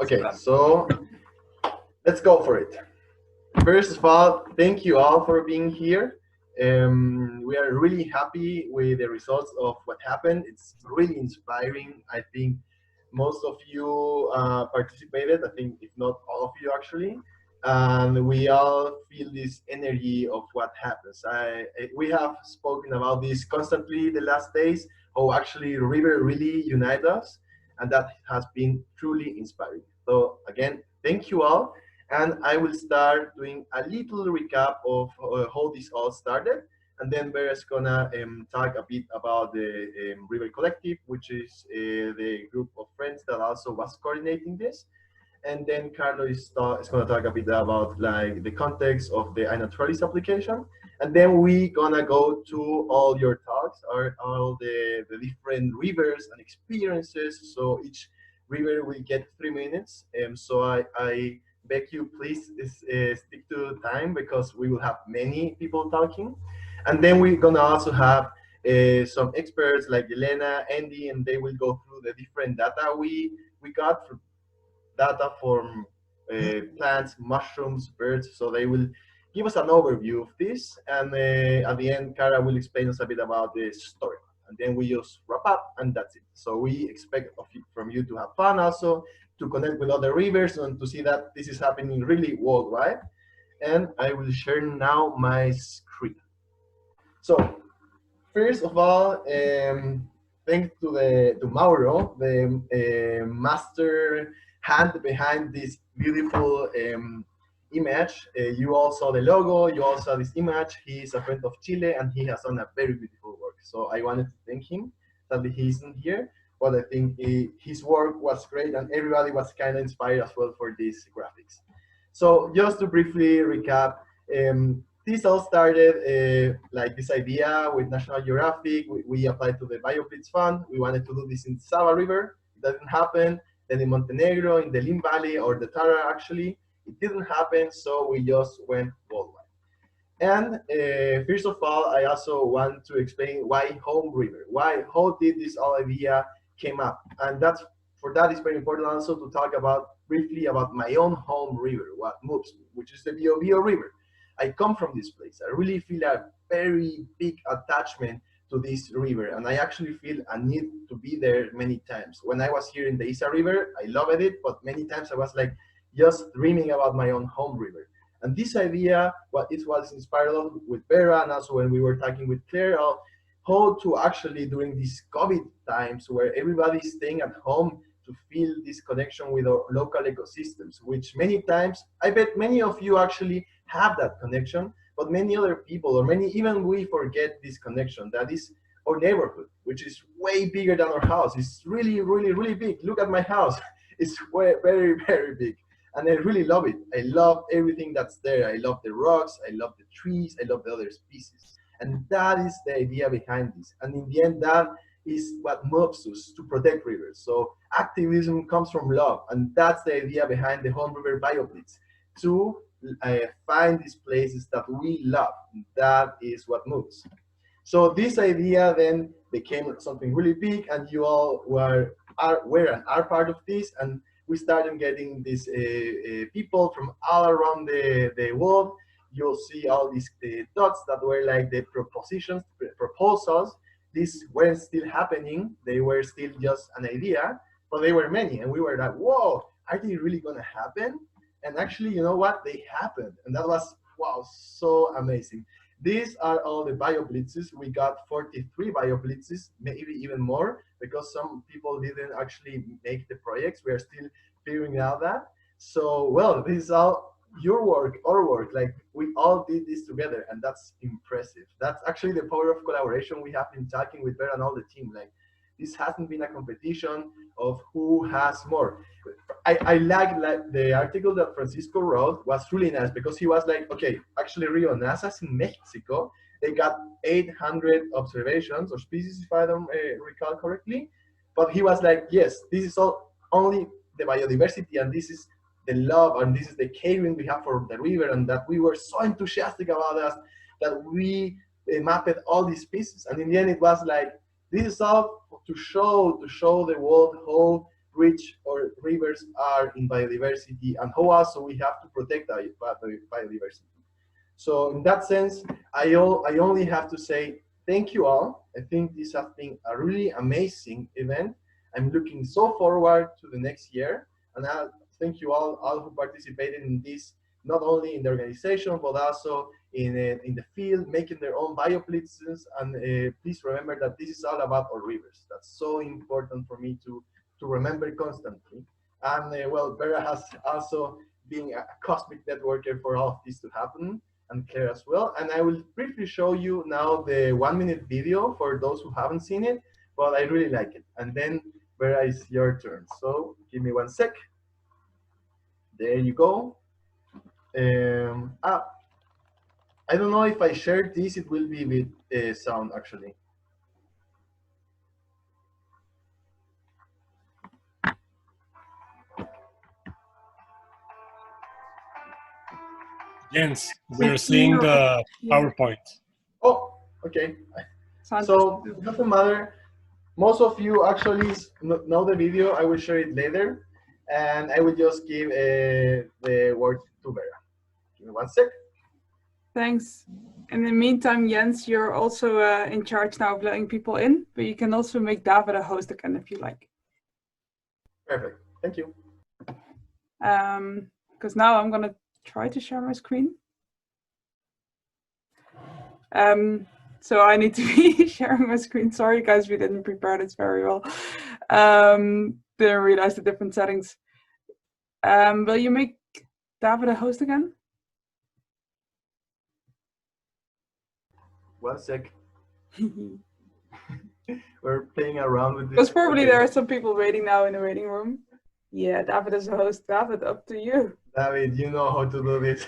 Okay, so let's go for it. First of all, thank you all for being here. We are really happy with the results of what happened. It's really inspiring. I think most of you participated. I think if not all of you actually, and we all feel this energy of what happens. We have spoken about this constantly the last days. How actually river really unite us, and that has been truly inspiring. So again, thank you all, and I will start doing a little recap of how this all started, and then Vera's gonna talk a bit about the River Collective, which is the group of friends that also was coordinating this, and then Carlo is going to talk a bit about like the context of the Hydrolysia application, and then we gonna go to all your talks, or all the different rivers and experiences. So each river will get 3 minutes. So I beg you, please stick to time because we will have many people talking, and then we're gonna also have some experts like Elena, Andy, and they will go through the different data we got from data from plants, mushrooms, birds. So they will give us an overview of this, and at the end, Cara will explain us a bit about the story, and then we just wrap up, and that's it. So we expect from you to have fun, also to connect with other rivers, and to see that this is happening really worldwide. And I will share now my screen. So first of all, thanks to Mauro, the master hand behind this beautiful image. You all saw the logo, you all saw this image. He is a friend of Chile, and he has done a very beautiful work. So I wanted to thank him. Sadly, he isn't here, but I think his work was great, and everybody was kind of inspired as well for these graphics. So just to briefly recap, this all started like this idea with National Geographic. We applied to the Bioblitz fund. We wanted to do this in Sava River. It didn't happen. Then in Montenegro, in the Lim Valley, or the Tara actually, it didn't happen. So we just went worldwide. And first of all, I also want to explain why Home River. How did this whole idea came up? And for that, it's very important also to talk about briefly about my own home river, what moves me, which is the Bio River. I come from this place. I really feel a very big attachment to this river, and I actually feel a need to be there many times. When I was here in the Isa River, I loved it, but many times I was like just dreaming about my own home river. And this idea, what it was inspired of with Vera, and also when we were talking with Claire, how to actually during these COVID times where everybody's staying at home to feel this connection with our local ecosystems, which many times, I bet many of you actually have that connection, but many other people, or many, even we forget this connection. That is our neighborhood, which is way bigger than our house. It's really, really, really big. Look at my house. It's very, very big. And I really love it. I love everything that's there. I love the rocks, I love the trees, I love the other species. And that is the idea behind this. And in the end, that is what moves us to protect rivers. So activism comes from love, and that's the idea behind the Home River Biolblitz, to find these places that we love. That is what moves. So this idea then became something really big, and you all were and are part of this, and we started getting these people from all around the world. You'll see all these dots that were like the proposals. These weren't still happening. They were still just an idea, but they were many. And we were like, whoa, are they really going to happen? And actually, you know what? They happened. And that was, wow, so amazing. These are all the bioblitzes. We got 43 bioblitzes, maybe even more, because some people didn't actually make the projects. We are still figuring out that. So, well, this is all your work, our work. Like, we all did this together, and that's impressive. That's actually the power of collaboration. We have been talking with Vera and all the team. Like, this hasn't been a competition of who has more. I like the article that Francisco wrote was really nice, because he was like, okay, actually Rio NASA's in Mexico, they got 800 observations or species, if I don't recall correctly. But he was like, yes, this is all only the biodiversity, and this is the love, and this is the caring we have for the river, and that we were so enthusiastic about us that we mapped all these species. And in the end, it was like, this is all to show the world how rich our rivers are in biodiversity and how also we have to protect that biodiversity. So in that sense, I only have to say thank you all. I think this has been a really amazing event. I'm looking so forward to the next year, and I thank you all who participated in this, not only in the organization, but also in the field, making their own bioblitzes. And please remember that this is all about our rivers. That's so important for me to remember constantly. And well, Vera has also been a cosmic networker for all of this to happen, and Claire as well. And I will briefly show you now the 1-minute video for those who haven't seen it, but I really like it. And then Vera, it's your turn. So give me 1 sec. There you go. I don't know if I shared this, it will be with sound actually. Jens, we're seeing the PowerPoint. Oh, okay. So it doesn't matter. Most of you actually know the video. I will share it later. And I will just give the word to Vera. Give me 1 sec. Thanks. In the meantime, Jens, you're also in charge now of letting people in, but you can also make David a host again if you like. Perfect. Thank you. Because now I'm going to try to share my screen. So I need to be sharing my screen. Sorry, guys, we didn't prepare this very well. Didn't realize the different settings. Will you make David a host again? 1 sec. We're playing around with this. Because probably there are some people waiting now in the waiting room. Yeah, David is a host. David, up to you. David, you know how to do this.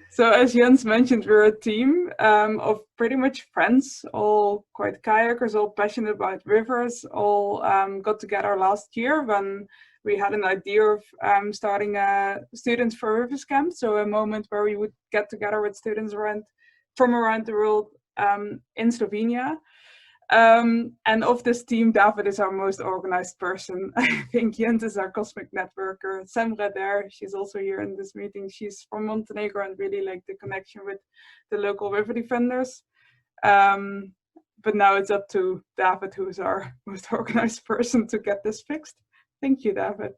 So as Jens mentioned, we're a team of pretty much friends, all quite kayakers, all passionate about rivers, all got together last year when we had an idea of starting a Students for Rivers camp. So a moment where we would get together with students from around the world in Slovenia. And of this team, David is our most organized person. I think Jens is our cosmic networker. Semra there, she's also here in this meeting. She's from Montenegro and really like the connection with the local river defenders. But now it's up to David, who is our most organized person, to get this fixed. Thank you, David.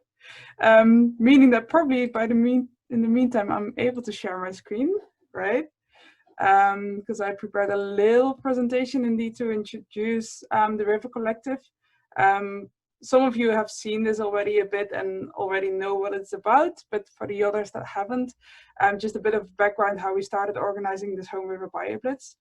Meaning that probably in the meantime, I'm able to share my screen, right? Because I prepared a little presentation indeed to introduce the River Collective. Some of you have seen this already a bit and already know what it's about, but for the others that haven't, just a bit of background how we started organizing this Home River Biolblitz.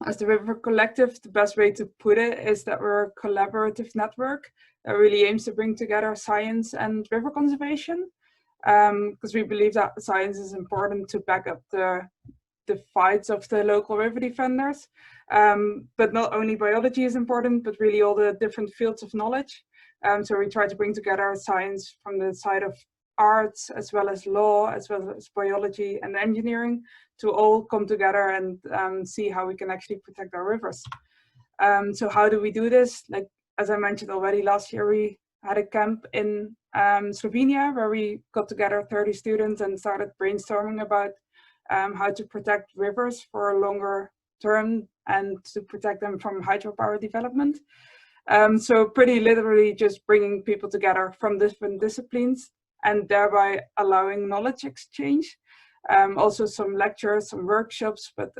As the River Collective, the best way to put it is that we're a collaborative network that really aims to bring together science and river conservation, because we believe that science is important to back up the fights of the local river defenders. But not only biology is important, but really all the different fields of knowledge. So we try to bring together science from the side of arts, as well as law, as well as biology and engineering, to all come together and see how we can actually protect our rivers. So how do we do this? Like, as I mentioned already, last year we had a camp in Slovenia where we got together 30 students and started brainstorming about how to protect rivers for a longer term and to protect them from hydropower development. So pretty literally just bringing people together from different disciplines and thereby allowing knowledge exchange. Also some lectures, some workshops, but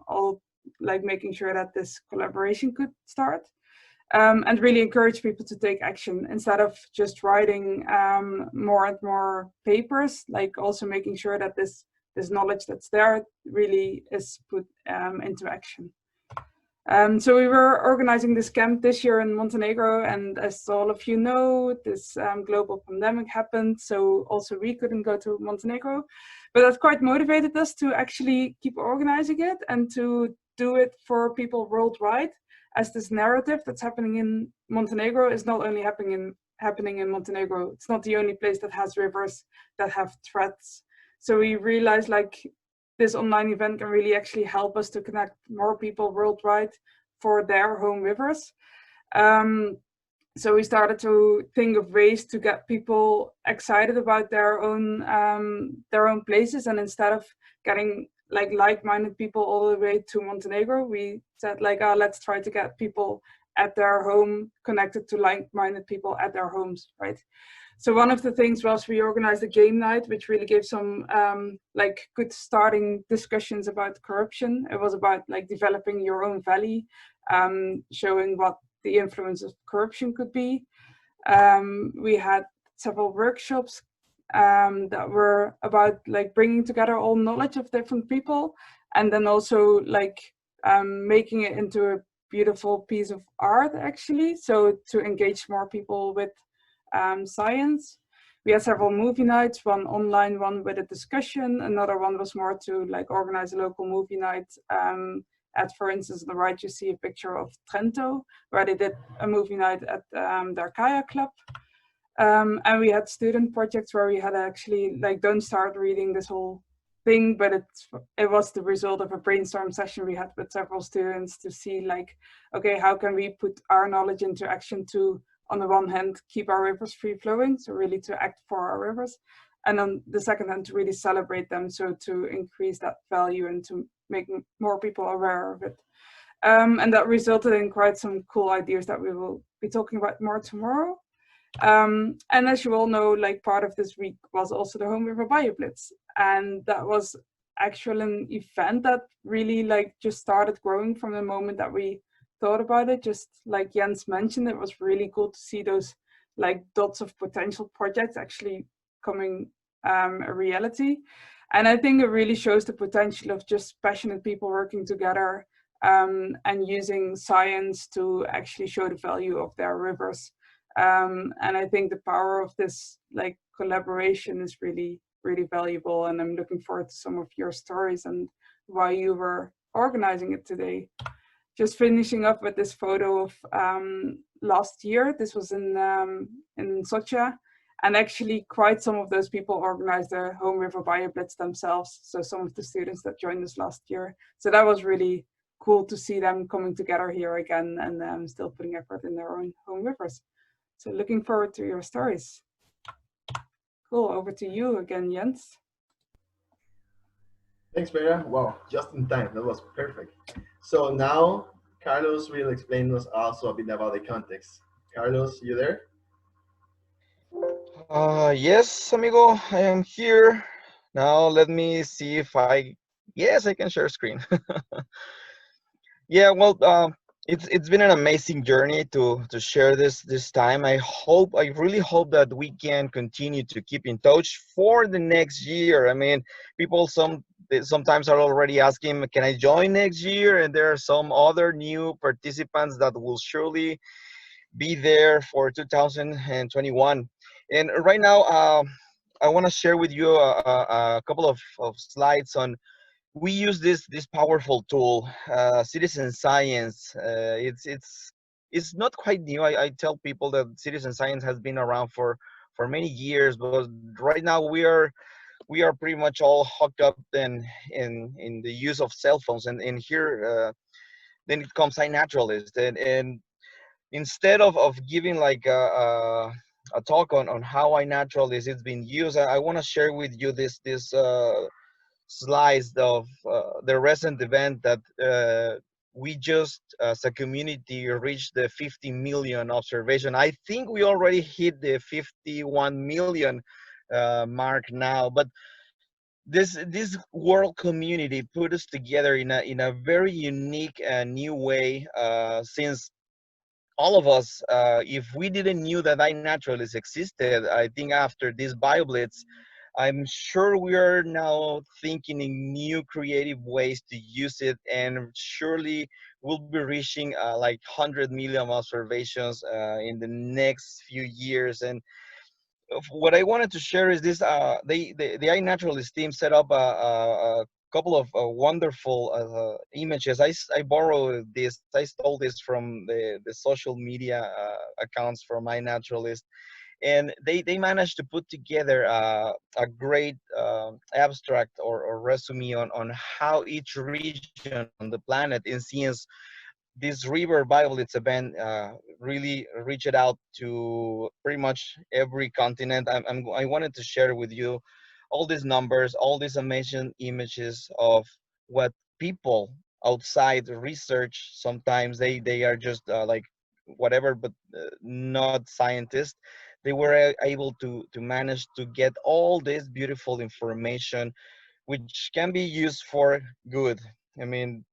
all like making sure that this collaboration could start. And really encourage people to take action instead of just writing more and more papers, like also making sure that this knowledge that's there really is put into action. So we were organizing this camp this year in Montenegro, and as all of you know, this global pandemic happened, so also we couldn't go to Montenegro, but that quite motivated us to actually keep organizing it and to do it for people worldwide, as this narrative that's happening in Montenegro is not only happening in Montenegro. It's not the only place that has rivers that have threats. So we realized like this online event can really actually help us to connect more people worldwide for their home rivers. And So we started to think of ways to get people excited about their own places, and instead of getting like-minded people all the way to Montenegro, we said let's try to get people at their home connected to like-minded people at their homes, right? So one of the things was we organized a game night, which really gave some good starting discussions about corruption. It was about developing your own valley, showing what the influence of corruption could be. We had several workshops that were about bringing together all knowledge of different people, and then also making it into a beautiful piece of art, actually, so to engage more people with science. We had several movie nights, one online, one with a discussion. Another one was more to organize a local movie night. At, for instance, on the right, you see a picture of Trento, where they did a movie night at their kayak club. And we had student projects where we had actually don't start reading this whole thing, but it was the result of a brainstorm session we had with several students to see okay, how can we put our knowledge into action to, on the one hand, keep our rivers free flowing, so really to act for our rivers, and on the second hand, to really celebrate them, so to increase that value and to make more people aware of it. And that resulted in quite some cool ideas that we will be talking about more tomorrow. And as you all know, part of this week was also the Home River Biolblitz, and that was actually an event that really just started growing from the moment that we thought about it. Just like Jens mentioned, it was really cool to see those dots of potential projects actually coming a reality. And I think it really shows the potential of just passionate people working together and using science to actually show the value of their rivers. And I think the power of this collaboration is really, really valuable. And I'm looking forward to some of your stories and why you were organizing it today. Just finishing up with this photo of last year. This was in Sochi, and actually quite some of those people organized the Home River Bioblitz themselves. So some of the students that joined us last year. So that was really cool to see them coming together here again and still putting effort in their own home rivers. So looking forward to your stories. Cool, over to you again, Jens. Thanks, Vera. Wow, just in time. That was perfect. So now Carlos will explain to us also a bit about the context. Carlos, you there? Yes, amigo, I am here. Now let me see if yes, I can share screen. Yeah, well, it's been an amazing journey to share this time. I really hope that we can continue to keep in touch for the next year. I mean, people sometimes are already asking, can I join next year? And there are some other new participants that will surely be there for 2021. And right now, I want to share with you a couple of slides on. We use this powerful tool, citizen science. It's not quite new. I tell people that citizen science has been around for many years, but right now we are pretty much all hooked up in the use of cell phones, and here then it comes iNaturalist, and instead of giving a talk on how iNaturalist it's been used, I want to share with you this slides of the recent event that we just as a community reached the 50 million observation. I think we already hit the 51 million mark now, but this world community put us together in a very unique and new way, since all of us, if we didn't knew that iNaturalist existed, I think after this BioBlitz, I'm sure we are now thinking in new creative ways to use it, and surely we'll be reaching 100 million observations in the next few years. And what I wanted to share is this: the iNaturalist team set up a couple of wonderful images. I borrowed this. I stole this from the social media accounts from iNaturalist, and they managed to put together a great abstract or resume on how each region on the planet is seen this River Biolblitz event really reached out to pretty much every continent. I wanted to share with you all these numbers, all these amazing images of what people outside research. Sometimes they are just like whatever, but not scientists. They were able to manage to get all this beautiful information, which can be used for good. I mean,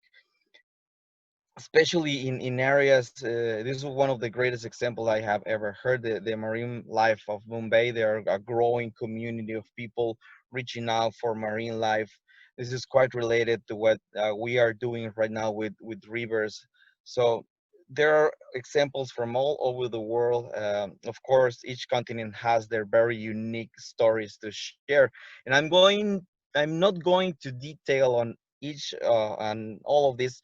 especially in areas, this is one of the greatest examples I have ever heard, the marine life of Mumbai. There are a growing community of people reaching out for marine life. This is quite related to what we are doing right now with rivers. So there are examples from all over the world. Of course, each continent has their very unique stories to share, and I'm not going to detail on each and all of this,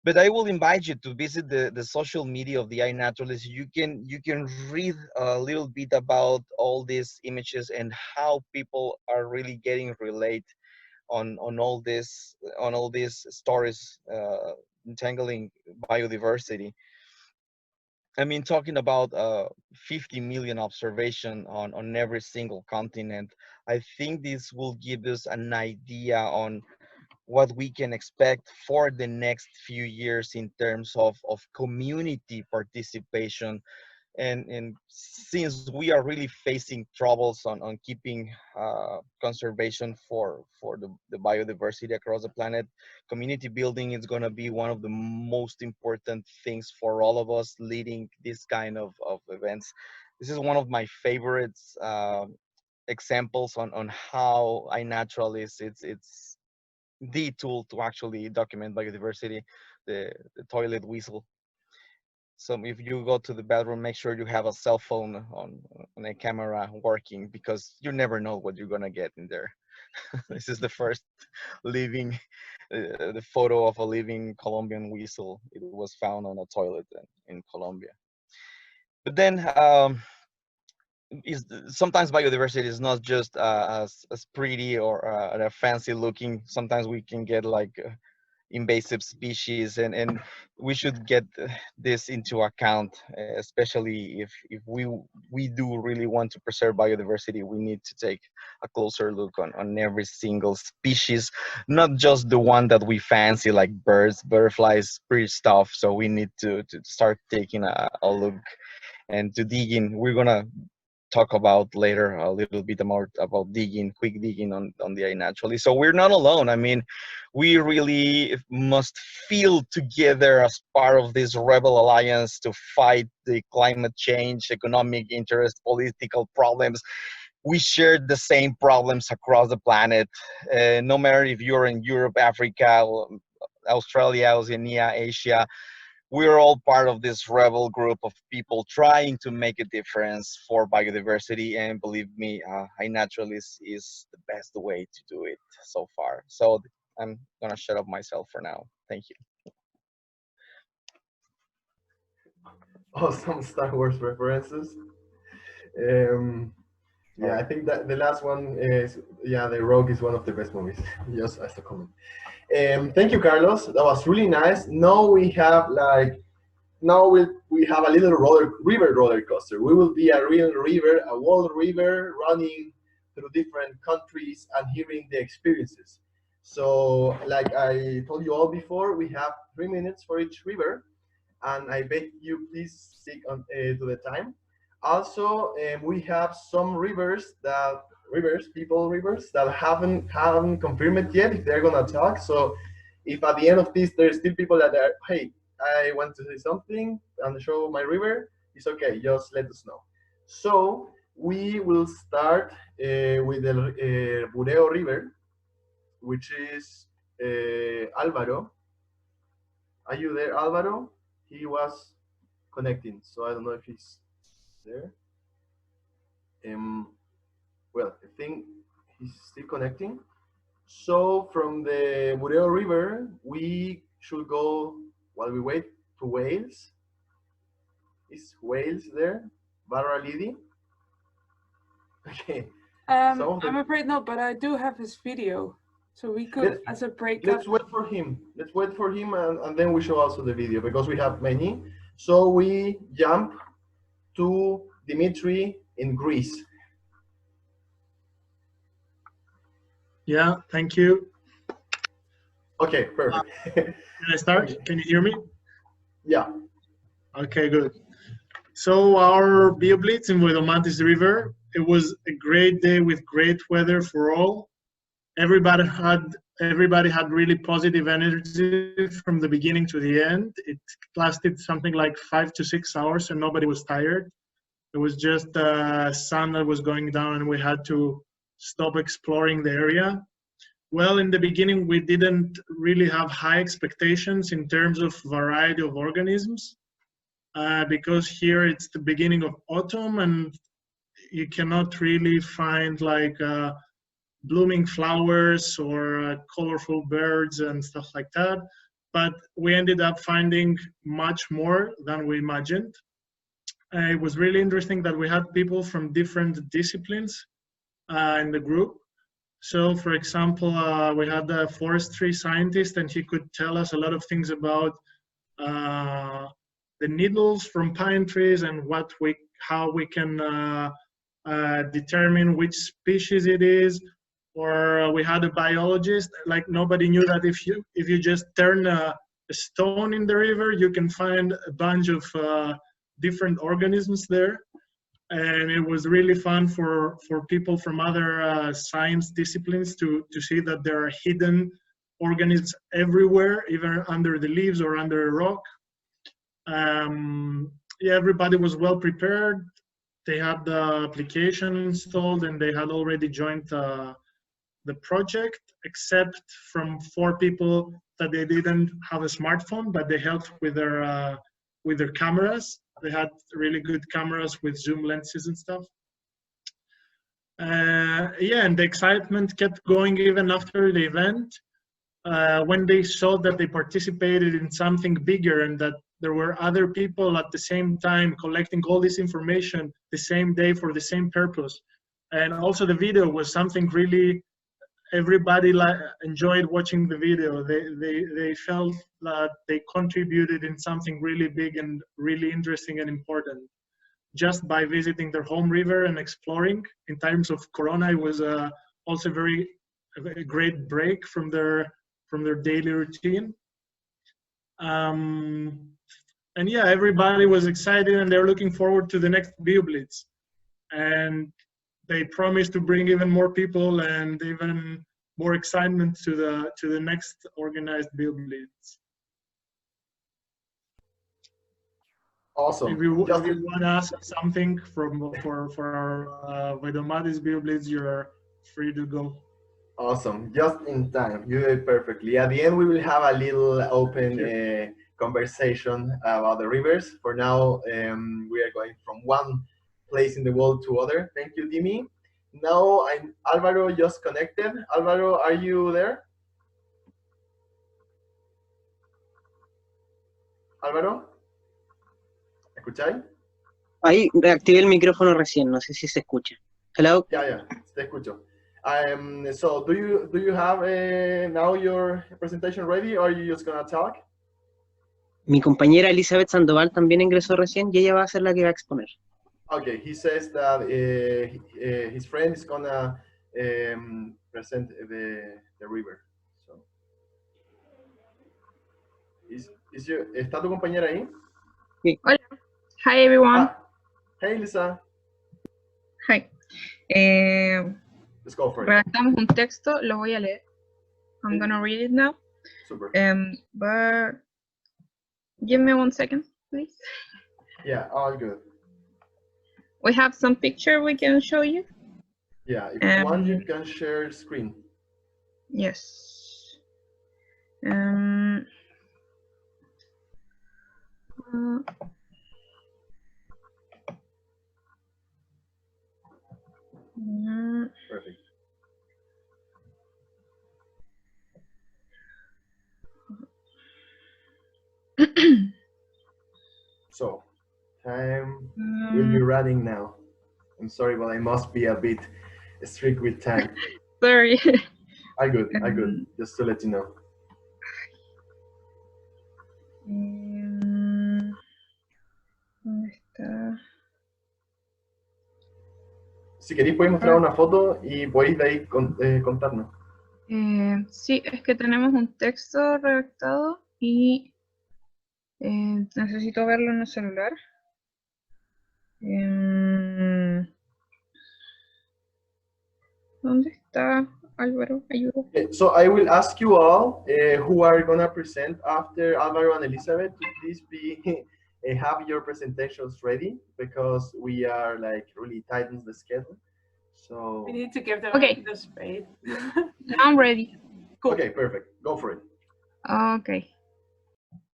but I will invite you to visit the social media of the iNaturalist. You can read a little bit about all these images and how people are really getting relate on all these stories entangling biodiversity. I mean, talking about 50 million observation on every single continent, I think this will give us an idea on what we can expect for the next few years in terms of community participation. And since we are really facing troubles on keeping conservation for the biodiversity across the planet, community building is going to be one of the most important things for all of us leading this kind of events. This is one of my favorites examples on how iNatural is. It's the tool to actually document biodiversity, the toilet whistle. So if you go to the bathroom, make sure you have a cell phone on a camera working, because you never know what you're gonna get in there. This is the first living, the photo of a living Colombian weasel. It was found on a toilet in Colombia. But then is sometimes biodiversity is not just as pretty or fancy looking. Sometimes we can get like invasive species, and we should get this into account, especially if we do really want to preserve biodiversity. We need to take a closer look on every single species, not just the one that we fancy like birds, butterflies, pretty stuff. So we need to start taking a look and to dig in. We're gonna talk about later a little bit more about quick digging on the iNaturally. So we're not alone. I mean, we really must feel together as part of this rebel alliance to fight the climate change, economic interest, political problems. We share the same problems across the planet, no matter if you're in Europe, Africa, Australia, Oceania, Asia. We're all part of this rebel group of people trying to make a difference for biodiversity, and believe me, iNaturalist is the best way to do it so far. So I'm gonna shut up myself for now. Thank you. Awesome Star Wars references. Um, yeah, I think that the last one is, yeah, The Rogue is one of the best movies. Just as a comment. Thank you, Carlos. That was really nice. Now we have we have a little river roller coaster. We will be a real river, a world river, running through different countries and hearing the experiences. So, like I told you all before, we have 3 minutes for each river, and I beg you please stick on to the time. Also, we have some rivers that haven't confirmed it yet if they're gonna talk. So, if at the end of this there's still people that are, hey, I want to say something and show my river, it's okay, just let us know. So we will start with the Bureo River, which is Alvaro. Are you there, Alvaro? He was connecting, so I don't know if he's there. Well, I think he's still connecting. So from the Bureo River, we should go, while we wait, to Wales. Is Wales there? Barra Lidi? Okay. I'm afraid not, but I do have his video. So we could, as a breakup. Let's wait for him. Let's wait for him, and then we show also the video because we have many. So we jump to Dimitri in Greece. Yeah, thank you. Okay, perfect. Can I start? Can you hear me? Yeah. Okay, good. So our Bioblitz in Biolbitz River, it was a great day with great weather for all. Everybody had really positive energy from the beginning to the end. It lasted something like 5 to 6 hours, and nobody was tired. It was just sun that was going down, and we had to stop exploring the area. Well, in the beginning, we didn't really have high expectations in terms of variety of organisms, because here it's the beginning of autumn, and you cannot really find like blooming flowers or colorful birds and stuff like that. But we ended up finding much more than we imagined. It was really interesting that we had people from different disciplines in the group. So, for example, we had a forestry scientist, and he could tell us a lot of things about the needles from pine trees and how we can determine which species it is. Or we had a biologist. Like, nobody knew that if you just turn a stone in the river, you can find a bunch of different organisms there. And it was really fun for people from other science disciplines to see that there are hidden organisms everywhere, even under the leaves or under a rock. Yeah, everybody was well prepared. They had the application installed, and they had already joined the project, except from 4 people that they didn't have a smartphone, but they helped with their cameras. They had really good cameras with zoom lenses and stuff. Yeah, and the excitement kept going even after the event. When they saw that they participated in something bigger and that there were other people at the same time collecting all this information the same day for the same purpose. And also the video was something really, everybody enjoyed watching the video. They felt that they contributed in something really big and really interesting and important. Just by visiting their home river and exploring. In times of Corona, it was also a great break from their daily routine. And yeah, everybody was excited, and they're looking forward to the next Bioblitz. And they promised to bring even more people and even more excitement to the next organized Bioblitz. Awesome. If you want to ask something for our Biolbitz Bioblitz, you're free to go. Awesome. Just in time. You did perfectly. At the end, we will have a little open conversation about the rivers. For now, we are going from one place in the world to other. Thank you, Dimi. Now, Alvaro just connected. Alvaro, are you there? Alvaro? ¿Escucháis? Ahí reactivé el micrófono recién, no sé si se escucha. Hello? Yeah, te escucho. So do you have now your presentation ready, or are you just gonna talk? Mi compañera Elizabeth Sandoval también ingresó recién y ella va a ser la que va a exponer. Okay, he says that his friend is gonna present the river. So, ¿está tu compañera ahí? Sí. Hola. Hi everyone. Hey Lisa. Hi. Let's go for it. Redactamos un texto, lo voy a leer. I'm gonna read it now. Super. But give me 1 second, please. Yeah, all good. We have some picture we can show you. Yeah, if you want, you can share screen. Yes. Perfect. So, time will be running now. I'm sorry, but I must be a bit strict with time. Sorry. I good. Just to let you know. ¿Dónde está? Si queréis podéis mostrar una foto y podéis de ahí contarnos. Sí, es que tenemos un texto redactado y necesito verlo en el celular. ¿Dónde está Álvaro? Ayuda. So I will ask you all who are gonna present after Álvaro and Elizabeth to please be have your presentations ready because we are like really tight in the schedule. So We need to give them Okay. the space. Now I'm ready. Cool. okay, perfect. Go for it. Okay.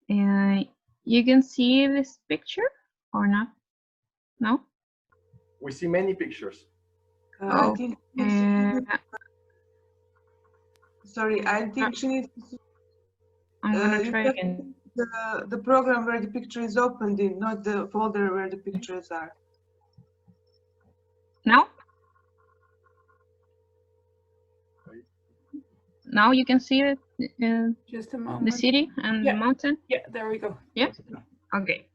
You can see this picture or not? No? We see many pictures. Oh, I think sorry, I think she needs to I'm gonna you try have again. the program where the picture is opened in, not the folder where the pictures are. Now? Now you can see it, Just a the moment. city and Yeah. the mountain? Yeah, there we go. Yeah. Okay.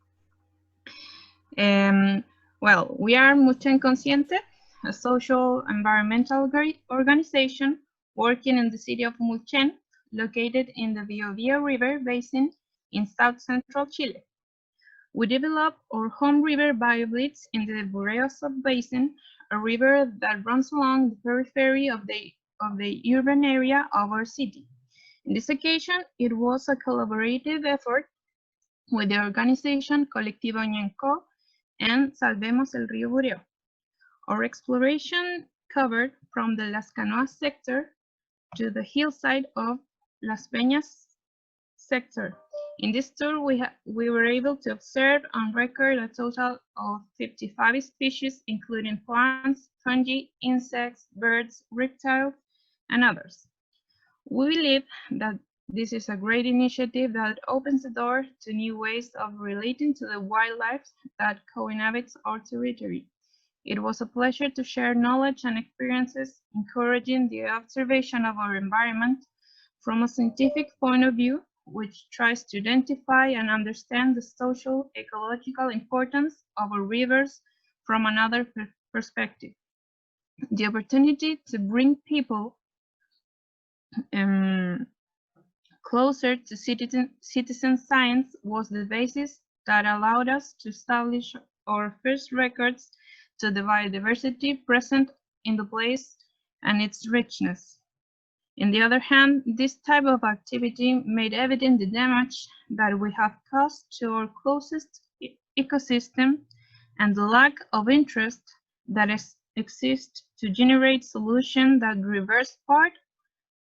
Well, we are Muchen Consciente, a social environmental organization working in the city of Muchen, located in the Biobío River basin in south central Chile. We developed our Home River Biolblitz in the Boreal Basin, a river that runs along the periphery of the urban area of our city. In this occasion, it was a collaborative effort with the organization Colectivo Ñenco and Salvemos el Río Bureo. Our exploration covered from the Las Canoas sector to the hillside of Las Peñas sector. In this tour, we were able to observe and record a total of 55 species, including plants, fungi, insects, birds, reptiles, and others. We believe that this is a great initiative that opens the door to new ways of relating to the wildlife that co-inhabits our territory. It was a pleasure to share knowledge and experiences, encouraging the observation of our environment from a scientific point of view, which tries to identify and understand the social, ecological importance of our rivers from another perspective. The opportunity to bring people closer to citizen science was the basis that allowed us to establish our first records to the biodiversity present in the place and its richness. On the other hand, this type of activity made evident the damage that we have caused to our closest ecosystem and the lack of interest that exists to generate solutions that reverse part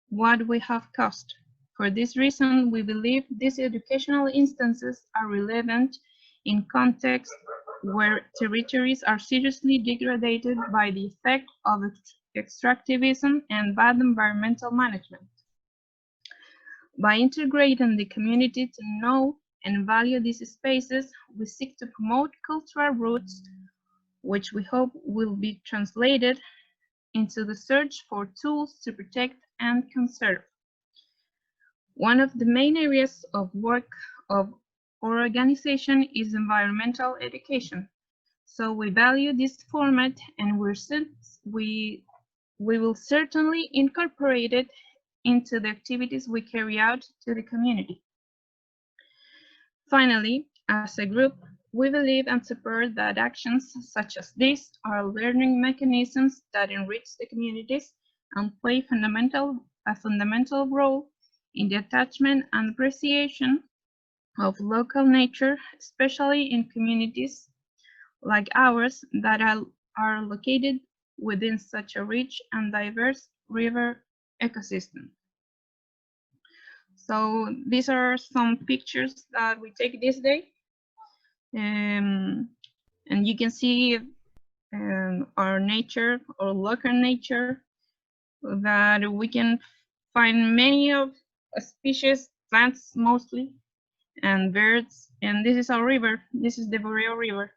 what we have caused. For this reason, we believe these educational instances are relevant in contexts where territories are seriously degraded by the effect of extractivism and bad environmental management. By integrating the community to know and value these spaces, we seek to promote cultural roots, which we hope will be translated into the search for tools to protect and conserve. One of the main areas of work of our organization is environmental education. So we value this format and we will certainly incorporate it into the activities we carry out to the community. Finally, as a group, we believe and support that actions such as this are learning mechanisms that enrich the communities and play a fundamental role in the attachment and appreciation of local nature, especially in communities like ours that are located within such a rich and diverse river ecosystem. So these are some pictures that we take this day. And you can see our nature, our local nature, that we can find many of species, plants mostly, and birds. And this is our river. This is the Boreal River.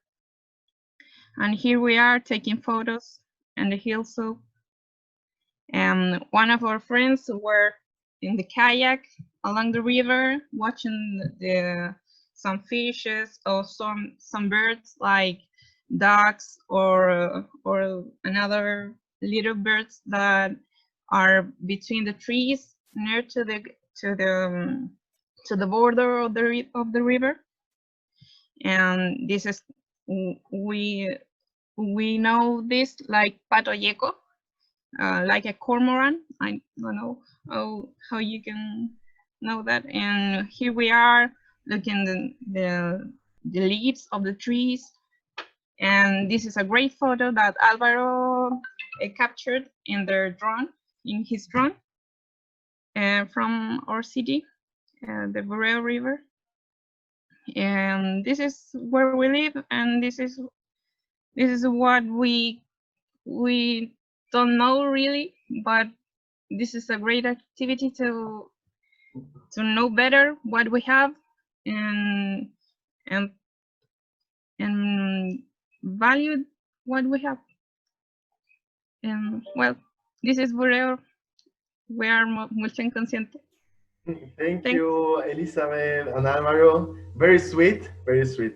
And here we are taking photos and the hill slope. And one of our friends were in the kayak along the river, watching some fishes or some birds like ducks or another little birds that are between the trees near to the border of the river. And this is we know this like pato yeco, like a cormorant. I don't know how you can know that. And here we are looking the leaves of the trees. And this is a great photo that Alvaro captured in his drone from our city, the Boreal River. And this is where we live, and this is what we don't know really, but this is a great activity to know better what we have and value what we have. And well, this is Boreal. We are mucho inconsciente. Thank you, Elizabeth and Alvaro. Very sweet, very sweet.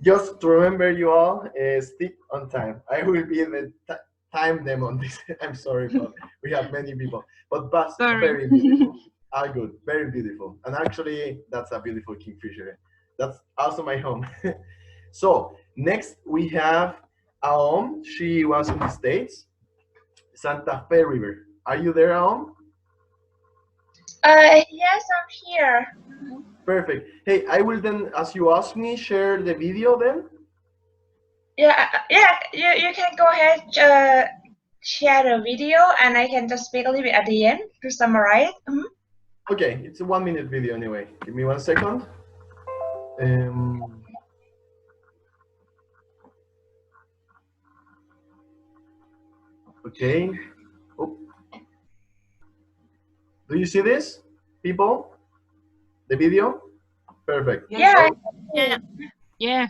Just to remember you all, stick on time. I will be the time them on this. I'm sorry, but we have many people. But very beautiful. All good, very beautiful. And actually, that's a beautiful Kingfisher. That's also my home. So next we have Aom. She was in the States. Santa Fe River. Are you there, Aom? Yes, I'm here. Perfect. Hey, I will then, as you ask me, share the video then? Yeah, you can go ahead, share the video, and I can just speak a little bit at the end to summarize. Okay, it's a 1 minute video anyway. Give me 1 second. Okay. Oh. Do you see this, people? The video? Perfect. Yeah. Yeah.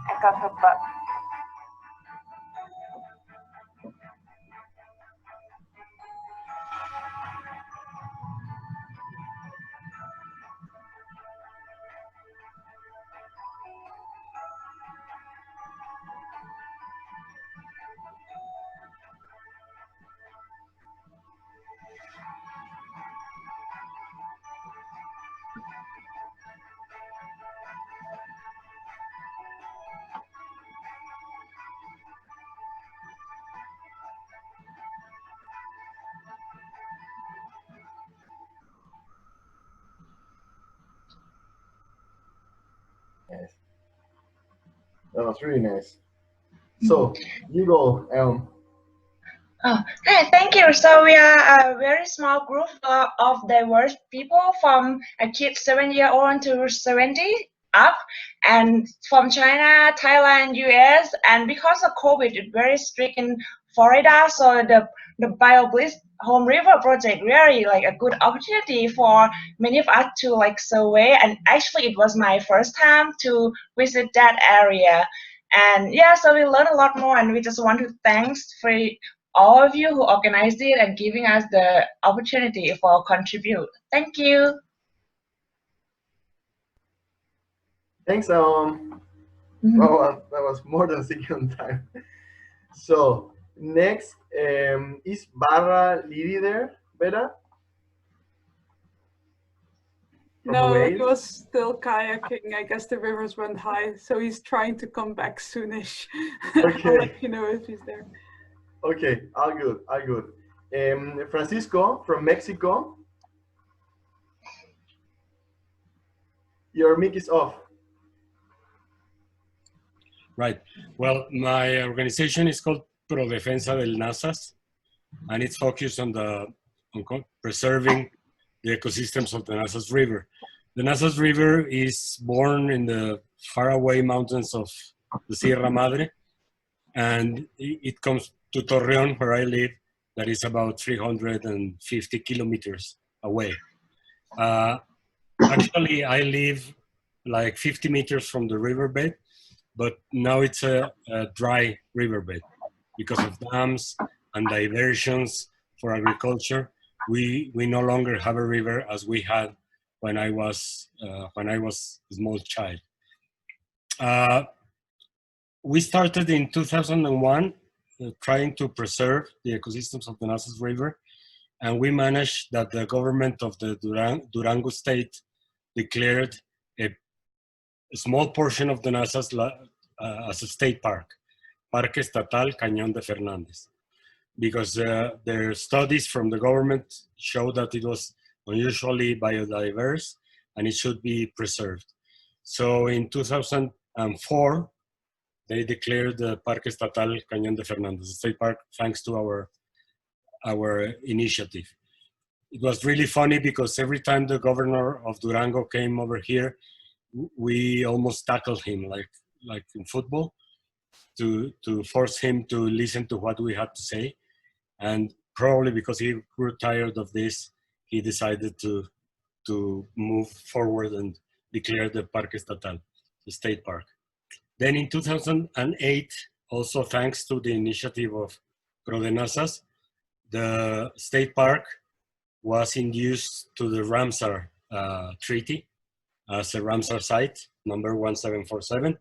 I got her butt. Nice. That was really nice. So, you go, Elm. Oh, hey, thank you. So we are a very small group of diverse people from a kid 7-year-old to 70 up, and from China, Thailand, US, and because of COVID, it's very strict in Florida. So the Biolbitz Home River project really like a good opportunity for many of us to like survey. And actually, it was my first time to visit that area. And yeah, so we learned a lot more, and we just want to thanks for all of you who organized it and giving us the opportunity for contribute. Thank you. Thanks, Well, that was more than second time. So next, is Barra Lidi there, Vera? No, he was still kayaking. I guess the rivers went high, so he's trying to come back soonish. Okay. I'll let you know if he's there. Okay, all good, all good. Francisco from Mexico. Your mic is off. Right. Well, my organization is called Pro Defensa del Nazas, and it's focused on preserving the ecosystems of the Nazas River. The Nazas River is born in the faraway mountains of the Sierra Madre, and it comes to Torreon, where I live, that is about 350 kilometers away. Actually, I live like 50 meters from the riverbed, but now it's a dry riverbed because of dams and diversions for agriculture. We no longer have a river as we had when I was a small child. We started in 2001 trying to preserve the ecosystems of the Nazas River, and we managed that the government of the Durango state declared a small portion of the Nazas as a state park, Parque Estatal Cañón de Fernandez, because their studies from the government showed that it was unusually biodiverse and it should be preserved. So in 2004, they declared the Parque Estatal Cañón de Fernandez, a state park, thanks to our initiative. It was really funny because every time the governor of Durango came over here, we almost tackled him like in football to force him to listen to what we had to say. And probably because he grew tired of this, he decided to move forward and declare the Parque Estatal, the state park. Then in 2008, also thanks to the initiative of Prodenazas, the state park was induced to the Ramsar Treaty as a Ramsar site, number 1747,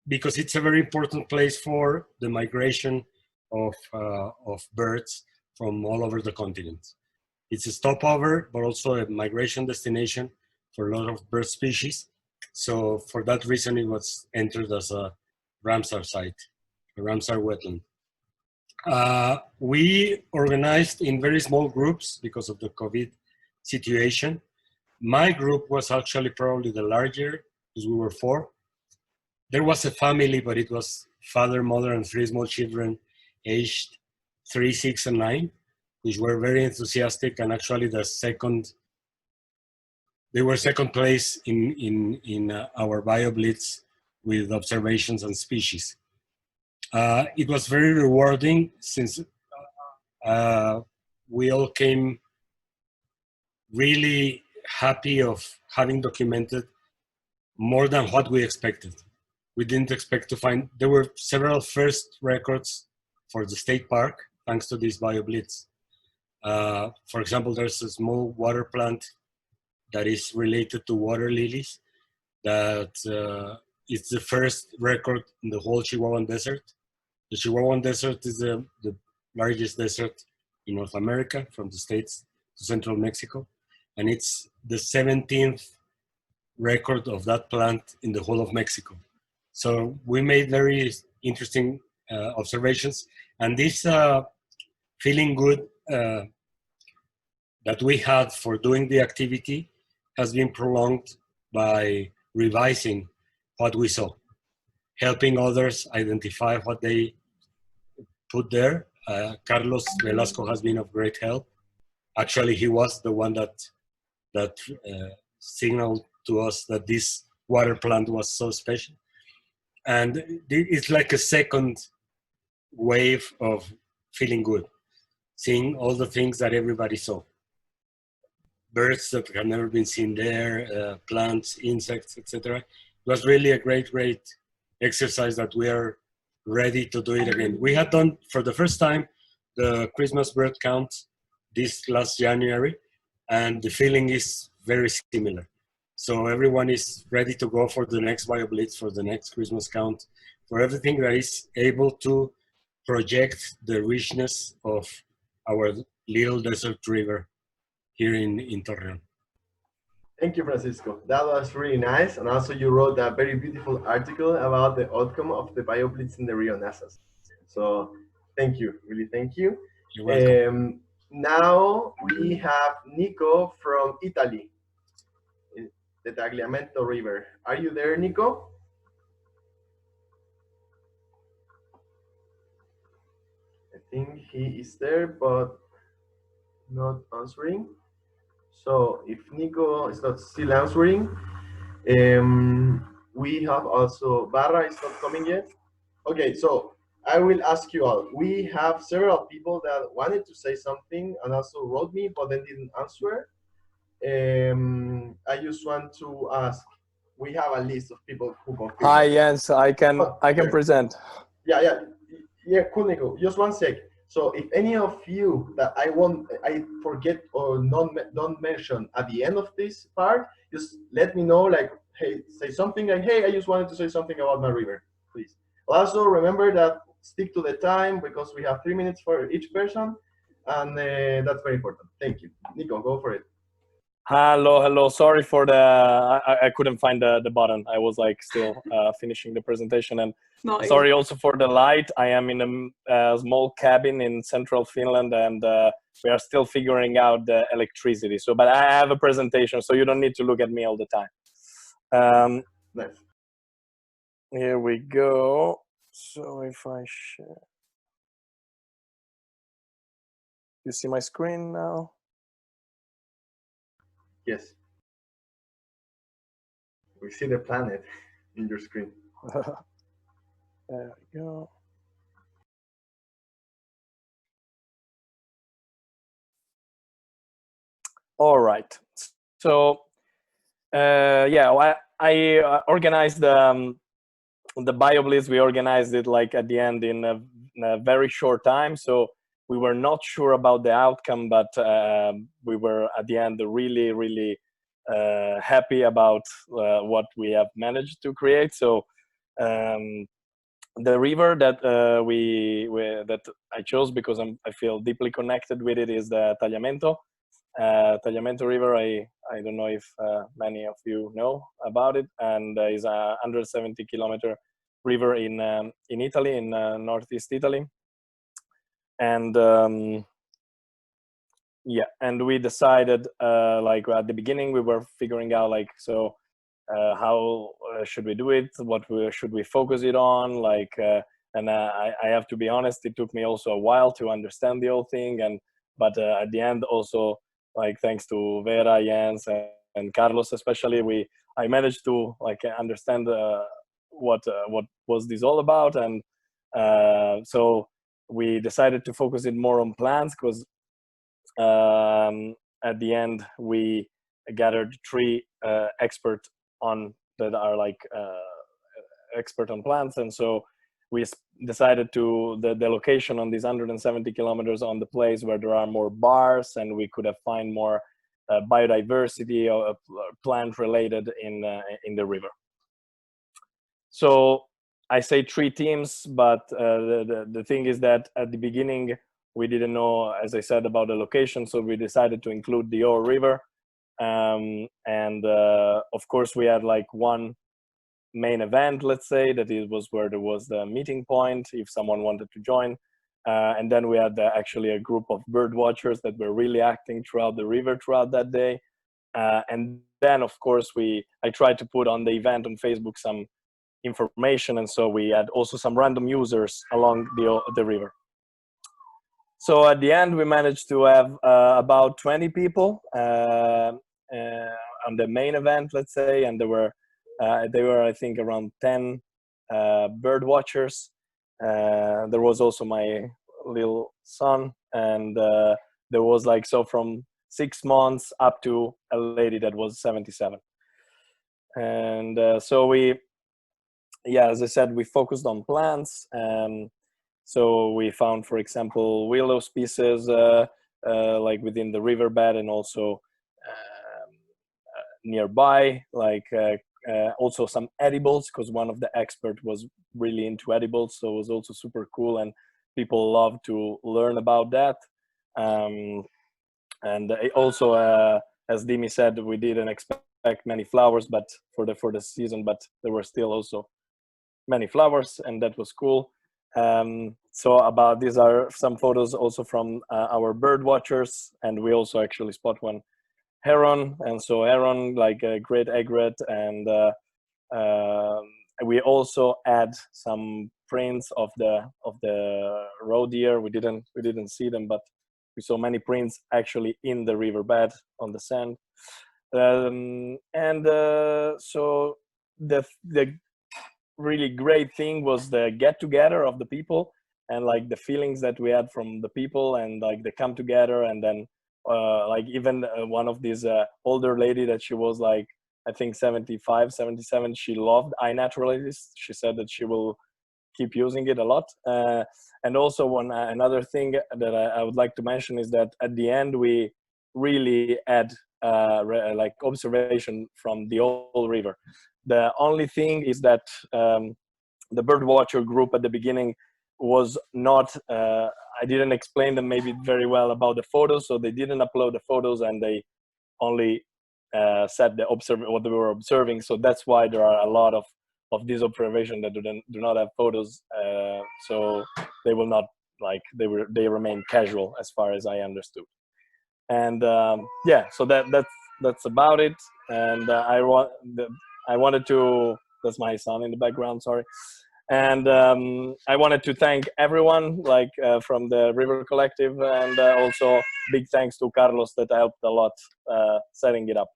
because it's a very important place for the migration of birds from all over the continent. It's a stopover, but also a migration destination for a lot of bird species. So for that reason, it was entered as a Ramsar site, a Ramsar wetland. We organized in very small groups because of the COVID situation. My group was actually probably the larger, because we were 4. There was a family, but it was father, mother, and 3 small children aged 3, 6, and 9, which were very enthusiastic, and actually they were second place in our BioBlitz with observations and species. It was very rewarding since we all came really happy of having documented more than what we expected. We didn't expect to find, there were several first records for the state park, thanks to this BioBlitz. For example, there's a small water plant that is related to water lilies that is the first record in the whole Chihuahuan Desert. The Chihuahuan Desert is the largest desert in North America, from the States to central Mexico. And it's the 17th record of that plant in the whole of Mexico. So we made very interesting observations. And this feeling good that we had for doing the activity has been prolonged by revising what we saw, helping others identify what they put there. Carlos Velasco has been of great help. Actually, he was the one that signaled to us that this water plant was so special. And it's like a second wave of feeling good, seeing all the things that everybody saw. Birds that have never been seen there, plants, insects, etc. It was really a great exercise that we are ready to do it again. We had done, for the first time, the Christmas bird count this last January, and the feeling is very similar. So everyone is ready to go for the next BioBlitz, for the next Christmas count, for everything that is able to project the richness of our little desert river here in Torreon. Thank you, Francisco. That was really nice. And also you wrote a very beautiful article about the outcome of the BioBlitz in the Rio Nazas. So thank you, really thank you. You're welcome. Now we have Nico from Italy, the Tagliamento River. Are you there, Nico? I think he is there, but not answering. So if Nico is not still answering, we have also Barra is not coming yet. Okay, so I will ask you all. We have several people that wanted to say something and also wrote me, but then didn't answer. I just want to ask. We have a list of people who confirmed. Hi, Jens. I can sure. present. Yeah, cool, Nico. Just one sec. So if any of you that I forget or don't mention at the end of this part, just let me know. Like, hey, say something like, hey, I just wanted to say something about my river, please. Also, remember that stick to the time because we have 3 minutes for each person, and that's very important. Thank you, Nico. Go for it. Hello. Sorry for the I couldn't find the button. I was like still finishing the presentation, and sorry also for the light. I am in a small cabin in central Finland, and we are still figuring out the electricity. So, but I have a presentation, so you don't need to look at me all the time. Nice. Here we go. So if I share, you see my screen now? Yes. We see the planet in your screen. There we go. All right. So, yeah, I organized the BioBlitz. We organized it like at the end in a very short time. So we were not sure about the outcome, but we were at the end really happy about what we have managed to create. So the river that that I chose because I feel deeply connected with it is the Tagliamento. Tagliamento River. I don't know if many of you know about it, and is a 170-kilometer river in Italy, in northeast Italy. And yeah, and we decided like at the beginning we were figuring out like, so how should we do it, what should we focus it on, like and I have to be honest, it took me also a while to understand the whole thing, and but at the end also, like thanks to Vera, Jens, and Carlos especially, I managed to like understand what was this all about, and so we decided to focus it more on plants because at the end we gathered 3 experts on that are like expert on plants, and so we decided to the location on these 170 kilometers on the place where there are more bars, and we could have find more biodiversity or plant related in the river. So I say 3 teams, but the thing is that at the beginning we didn't know, as I said, about the location, so we decided to include the whole river, and of course we had like one main event, let's say, that it was where there was the meeting point if someone wanted to join, and then we had actually a group of bird watchers that were really acting throughout the river throughout that day, and then of course I tried to put on the event on Facebook some information, and so we had also some random users along the river. So at the end we managed to have about 20 people on the main event, let's say, and there were I think around 10 bird watchers. There was also my little son, and there was like, so from 6 months up to a lady that was 77. And so yeah, as I said, we focused on plants. So we found, for example, willow species like within the riverbed, and also nearby, like also some edibles, because one of the experts was really into edibles, so it was also super cool, and people love to learn about that. And also, as Dimi said, we didn't expect many flowers, but for the season, but there were still also many flowers, and that was cool. So about these are some photos also from our bird watchers, and we also actually spot one heron, and so heron, like a great egret, and we also add some prints of the roe deer. We didn't see them, but we saw many prints actually in the riverbed on the sand. And so the really great thing was the get together of the people, and like the feelings that we had from the people, and like they come together. And then like even one of these older lady that she was like, I think 75, 77, she loved iNaturalist. She said that she will keep using it a lot. And also another thing that I would like to mention is that at the end we really had like observation from the whole river. The only thing is that the birdwatcher group at the beginning was not, I didn't explain them maybe very well about the photos, so they didn't upload the photos, and they only said what they were observing. So that's why there are a lot of these observations that do not have photos. So they will not, like, they remain casual as far as I understood. And yeah, so that's about it. And I wanted to, that's my son in the background, sorry. And I wanted to thank everyone, like from the River Collective, and also big thanks to Carlos that helped a lot setting it up.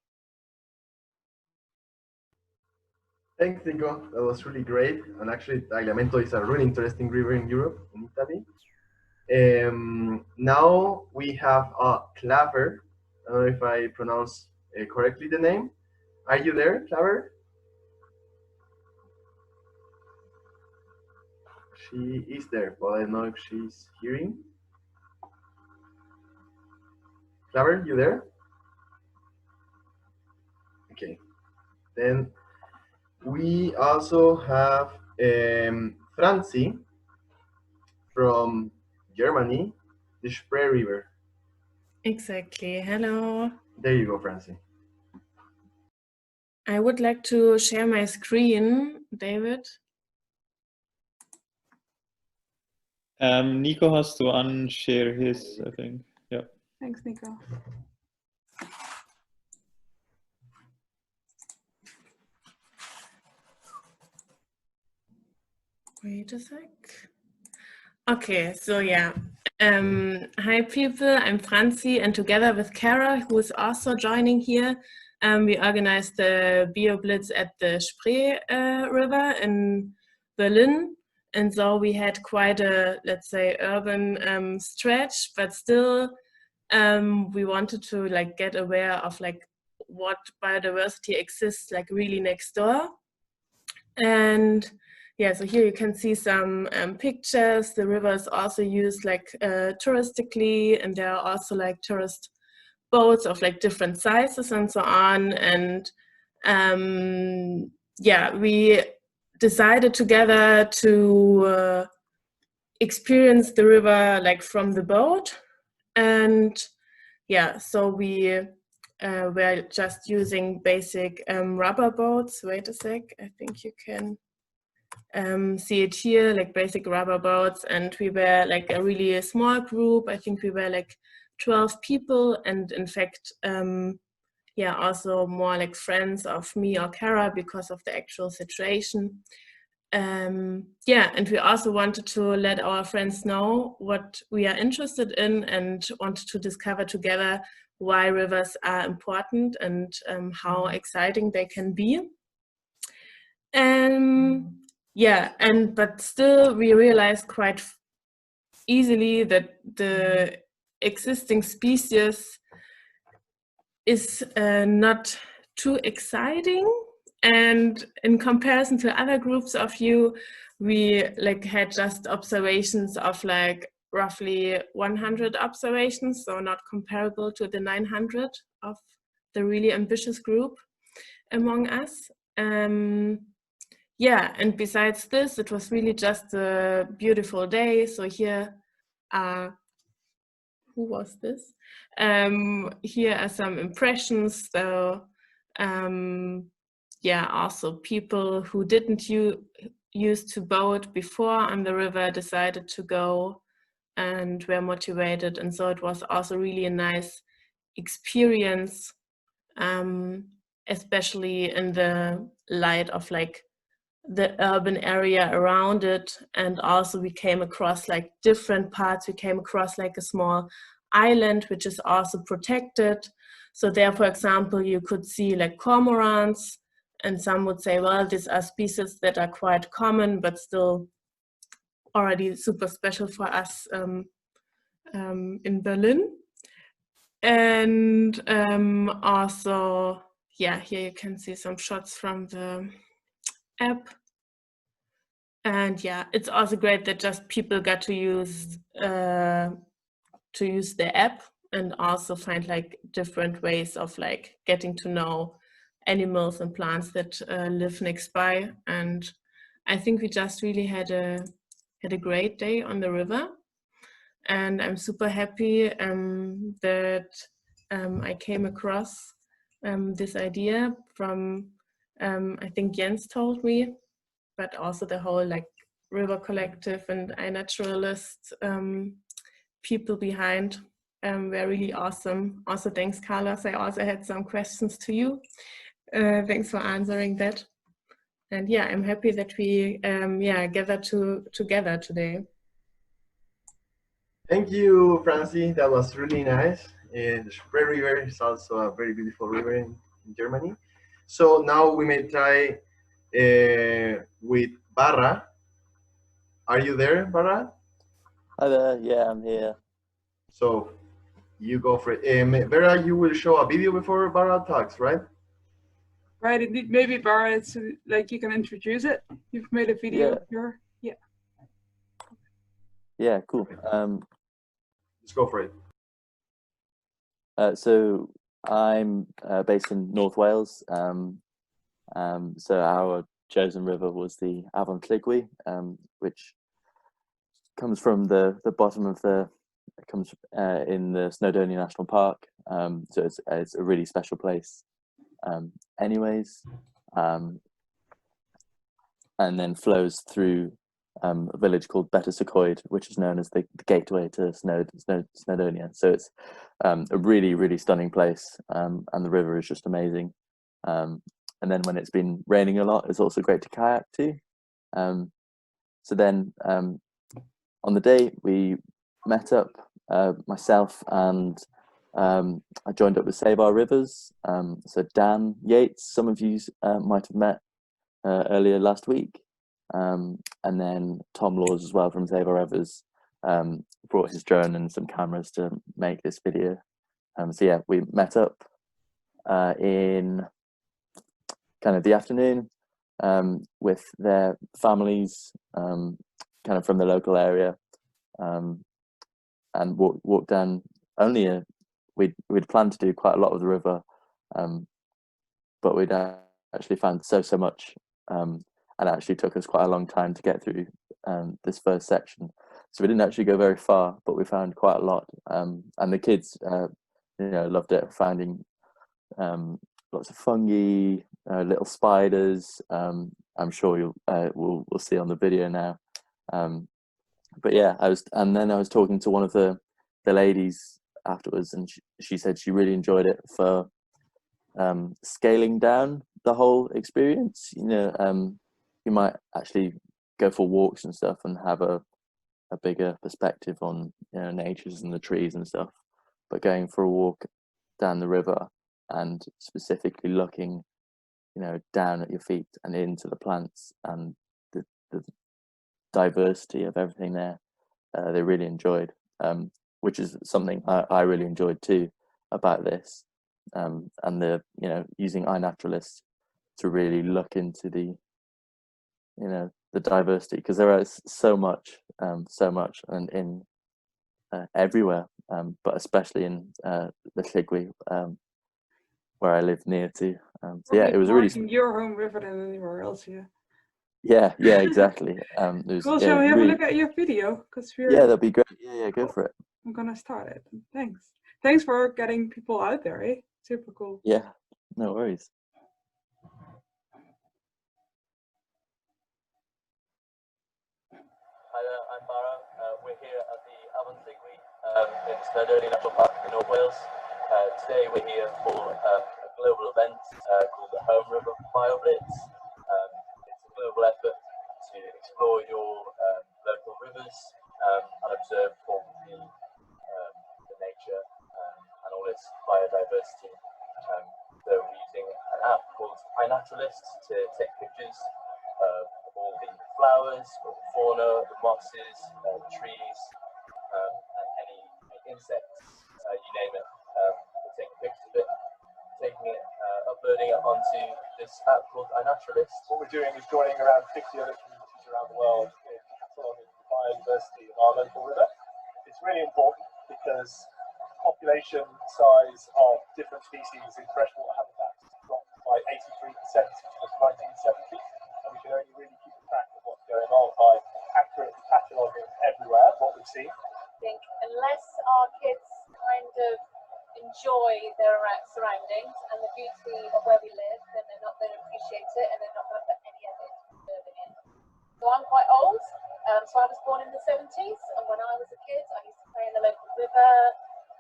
Thanks, Nico. That was really great. And actually, Tagliamento is a really interesting river in Europe, in Italy. Now we have Claver. I don't know if I pronounce correctly the name. Are you there, Claver? She is there, but I don't know if she's hearing. Claver, you there? Okay. Then we also have Franzi from Germany, the Spree River. Exactly. Hello. There you go, Franzi. I would like to share my screen, David. Nico has to unshare his, I think. Yeah. Thanks, Nico. Wait a sec. Okay, so yeah. Hi people, I'm Franzi, and together with Kara, who is also joining here, we organized the Bioblitz at the Spree River in Berlin. And so we had quite a, let's say, urban stretch, but still we wanted to like get aware of like what biodiversity exists like really next door. And yeah, so here you can see some pictures. The river is also used like touristically, and there are also like tourist boats of like different sizes and so on. And yeah, we decided together to experience the river like from the boat. And yeah, so we were just using basic rubber boats. Wait a sec, I think you can see it here, like basic rubber boats. And we were like a really small group. I think we were like 12 people, and in fact yeah, also more like friends of me or Kara because of the actual situation. Yeah, and we also wanted to let our friends know what we are interested in, and wanted to discover together why rivers are important and how exciting they can be. Yeah, but still we realized quite easily that the existing species is not too exciting, and in comparison to other groups of you, we like had just observations of like roughly 100 observations, so not comparable to the 900 of the really ambitious group among us. Yeah, and besides this, it was really just a beautiful day. So here who was this? Here are some impressions. So yeah, also people who didn't used to boat before on the river decided to go and were motivated. And so it was also really a nice experience, especially in the light of like the urban area around it. And also we came across like different parts. We came across like a small island which is also protected. So there, for example, you could see like cormorants And some would say, well, these are species that are quite common, but still already super special for us in Berlin. And also, yeah, here you can see some shots from the app. And yeah, it's also great that just people got to use the app and also find like different ways of like getting to know animals and plants that live next by. And I think we just really had a great day on the river. And I'm super happy that I came across this idea from, I think Jens told me, but also the whole like river collective and iNaturalist people behind were really awesome. Also, thanks, Carlos. I also had some questions to you. Thanks for answering that. And yeah, I'm happy that we gathered together today. Thank you, Francie. That was really nice. The Spree River is also a very beautiful river in Germany. So now we may try with Barra. Are you there, Barra? Hi there. Yeah, I'm here. So you go for it. Vera, you will show a video before Barra talks, right? Right, indeed. Maybe Barra, it's like you can introduce it. You've made a video of your, Yeah, cool. Let's go for it. So I'm based in North Wales. So our chosen river was the Afon Llwyd, which comes from the bottom of comes in the Snowdonia National Park. So it's a really special place. Anyways, and then flows through a village called Betws-y-Coed, which is known as the gateway to Snowdonia. So it's a really, really stunning place, and the river is just amazing. And then when it's been raining a lot, it's also great to kayak too. So then on the day we met up, myself and I joined up with Save Our Rivers. So Dan Yates, some of you might have met earlier last week. And then Tom Laws as well from Save Our Rivers brought his drone and some cameras to make this video. So yeah, we met up in kind of the afternoon with their families, kind of from the local area, and walked down. We'd planned to do quite a lot of the river, but we'd actually found so much, and it actually took us quite a long time to get through this first section. So we didn't actually go very far, but we found quite a lot, and the kids, loved it, finding lots of fungi, little spiders. I'm sure we'll see on the video now. But yeah, I was talking to one of the ladies afterwards, and she said she really enjoyed it for scaling down the whole experience. You might actually go for walks and stuff and have a bigger perspective on natures and the trees and stuff, but going for a walk down the river and specifically looking down at your feet and into the plants and the diversity of everything there, they really enjoyed, which is something I really enjoyed too about this, and the using iNaturalist to really look into the diversity, because there is so much and in everywhere, but especially in the Llwyd, where I live near to. So yeah, it was really in your home river than anywhere else. Yeah, exactly. It was, Cool. Shall we have a look at your video? Yeah, that'd be great. Yeah, go for it. I'm gonna start it. Thanks for getting people out there. Super cool. Yeah, no worries. Hi there, I'm Barra. We're here at the Afon Llwyd in Snowdonia National Park in North Wales. Today we're here for a global event called the Home River Biolblitz. It's a global effort to explore your local rivers and observe for the nature and all its biodiversity. So we're using an app called iNaturalist to take pictures of all the flowers, all the fauna, the mosses, the trees, and any insects, you name it. We're taking pictures of it, taking it, uploading it onto this app called iNaturalist. What we're doing is joining around 50 other communities around the world in cataloging the biodiversity of our local river. It's really important because population size of different species in freshwater habitats dropped by 83% since 1970, and we can only really keep track of what's going on by accurately cataloguing everywhere what we've seen. I think unless our kids kind of enjoy their surroundings and the beauty of where we live, then they're not going to appreciate it, and they're not going to put any effort into serving it. So I'm quite old, so I was born in the 70s, and when I was a kid, I used to play in the local river,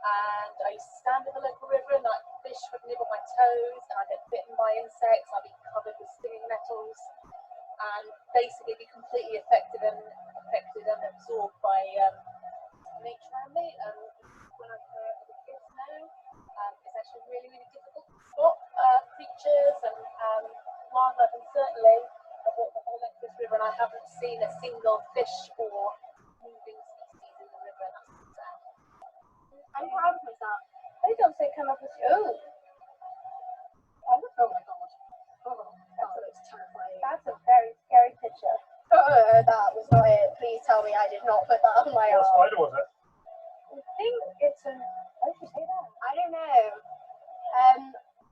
and I used to stand in the local river, and like fish would nibble my toes, and I'd get bitten by insects, I'd be covered with stinging nettles, and basically be completely affected and absorbed by nature around me. And when I'm with the kids now, it's actually really, really difficult to spot creatures and wildlife, and certainly I've walked the whole length of this river and I haven't seen a single fish or moving species in the river, and that's really sad. I'm proud of myself. They don't say come up with oh my god. That looks terrifying. That's a very scary picture. That was not it. Please tell me I did not put that on my arm. What spider was it? I think it's an. Why did you say that? I don't know.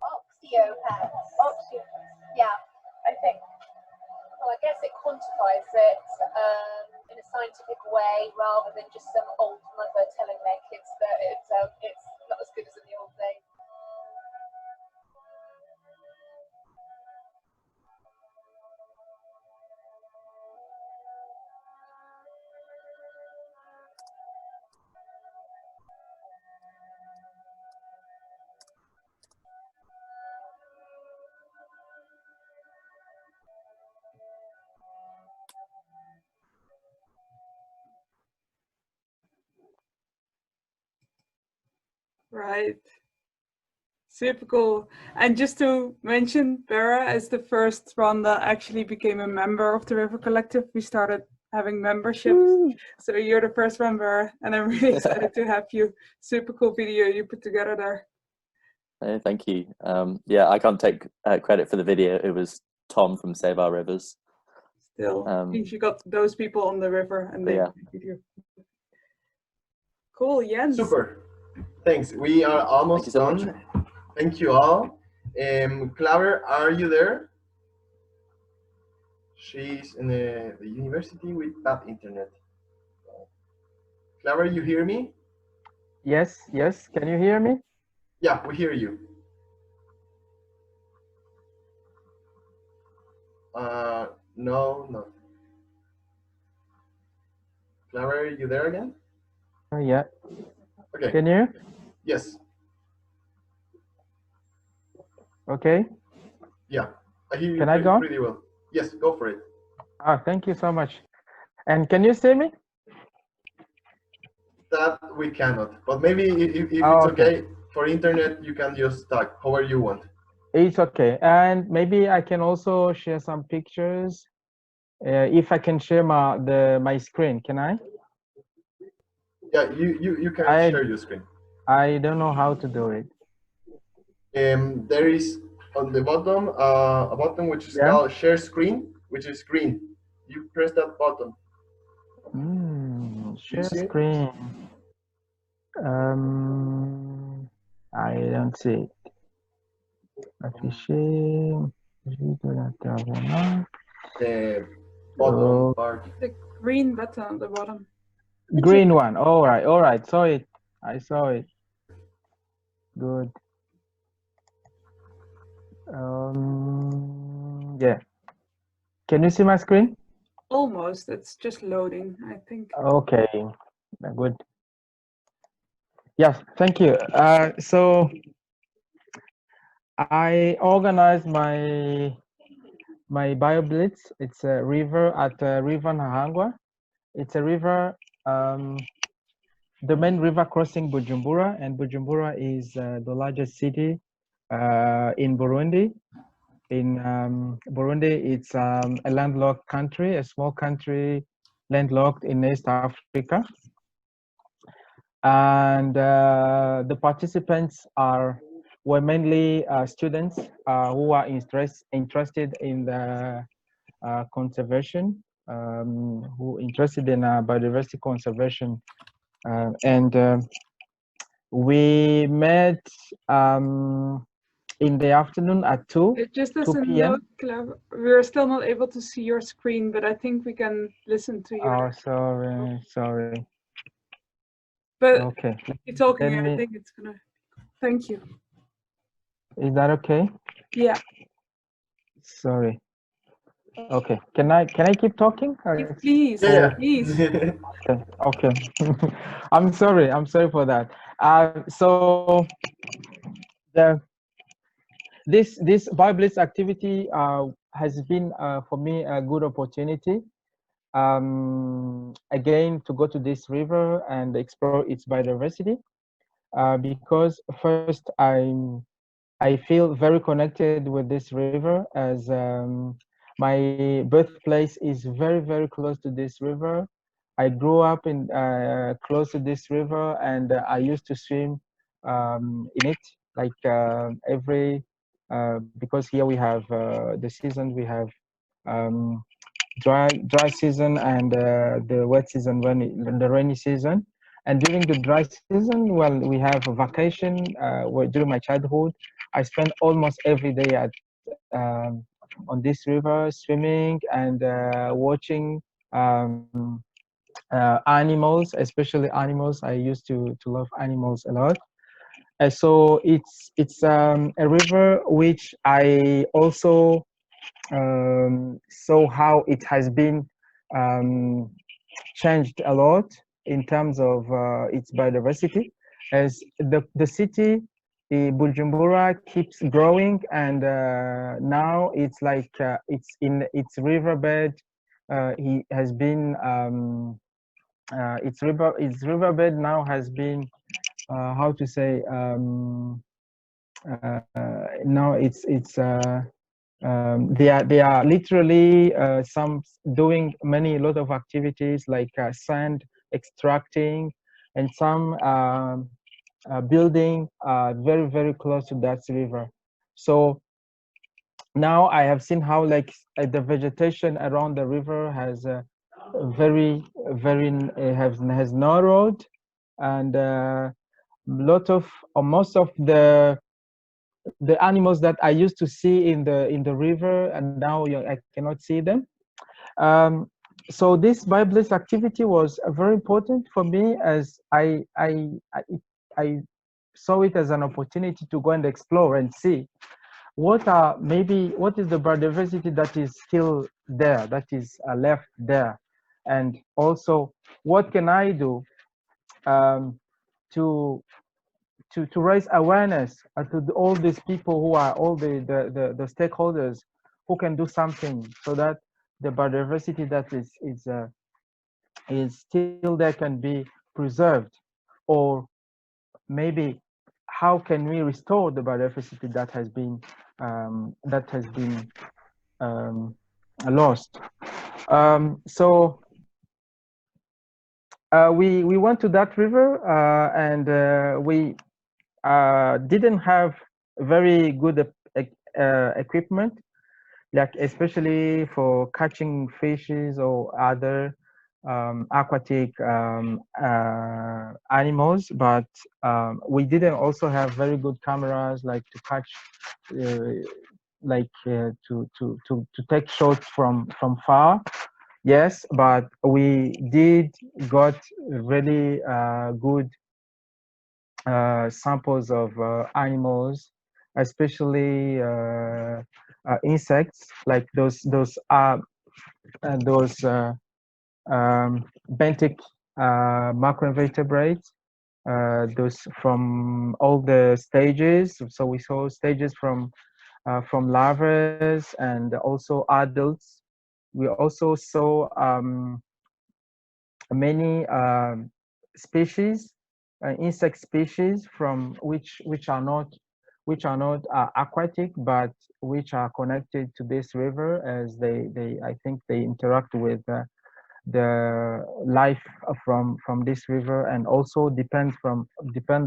Oxiopex. Oxiopex. Yeah, I think. Well, I guess it quantifies it in a scientific way rather than just some old mother telling their kids that it's not as good as in the old days. Right. Super cool. And just to mention, Vera is the first one that actually became a member of the River Collective. We started having memberships. So you're the first one, Vera, and I'm really excited to have you. Super cool video you put together there. Thank you. Yeah, I can't take credit for the video. It was Tom from Save Our Rivers. Still, you got those people on the river and they video. Cool, Jens. Super. Thanks. We are almost done. Thank you all. Clara, are you there? She's in the university with bad internet. Clara, you hear me? Yes, yes. Can you hear me? Yeah, we hear you. No. Clara, are you there again? Yeah. Okay. Can you? Yes. Okay. Yeah, I hear you. Can I go? Pretty well. Yes, go for it. Thank you so much. And can you see me? That we cannot, but maybe if it's okay for internet, you can just talk however you want. It's okay. And maybe I can also share some pictures. If I can share my screen, can I? Yeah, you can share your screen. I don't know how to do it. There is on the bottom a button which is called share screen, which is green. You press that button. Share screen. I don't see it. The bottom part. The green button at the bottom. Green one. All right. Saw it. I saw it. Good. Yeah. Can you see my screen? Almost. It's just loading, I think. Okay. Good. Yes. Thank you. So I organized my Bioblitz. It's a river at River Nahangwa. It's a river, the main river crossing Bujumbura, and Bujumbura is the largest city in Burundi. In Burundi, it's a landlocked country, a small country, landlocked in East Africa. And the participants were mainly students who are interested in the conservation, who interested in biodiversity conservation. And we met in the afternoon at 2 Just as 2 a p.m. note, Claire, we're still not able to see your screen, but I think we can listen to you. Oh, sorry. But okay. you're talking, Let I think it's gonna. Thank you. Is that okay? Yeah. Sorry. Okay. Can I keep talking? Please, Yeah. please. Okay. I'm sorry for that. So this Biolbitz activity has been for me a good opportunity. Again, to go to this river and explore its biodiversity, because first I feel very connected with this river, as my birthplace is very close to this river. I grew up in close to this river, and I used to swim in it, like every because here we have the season, we have dry season and the wet season, the rainy season. And during the dry season, well, we have a vacation. During my childhood, I spent almost every day on this river, swimming and watching animals, especially animals. I used to love animals a lot. So it's a river which I also saw how it has been changed a lot in terms of its biodiversity, as the city, Bujumbura, keeps growing, and now it's like it's in its riverbed. He has been its riverbed now has been how to say now it's they are literally some doing a lot of activities like sand extracting, and some building very close to that river. So now I have seen how like the vegetation around the river has very has narrowed, and lot of or most of the animals that I used to see in the river, and now I cannot see them. So this Biolbitz activity was very important for me, as I saw it as an opportunity to go and explore and see what is the biodiversity that is still there, that is left there, and also what can I do to raise awareness to all these people who are all the stakeholders who can do something so that the biodiversity that is still there can be preserved, or maybe how can we restore the biodiversity that has been lost. So we went to that river, and we didn't have very good equipment, like especially for catching fishes or other aquatic animals, but we didn't also have very good cameras, like to catch to take shots from far. Yes, but we did got really good samples of animals, especially insects, like those benthic macroinvertebrates, those from all the stages. So we saw stages from larvae and also adults. We also saw many species, insect species from which are not which are not aquatic, but which are connected to this river, as I think they interact with the life from this river, and also depend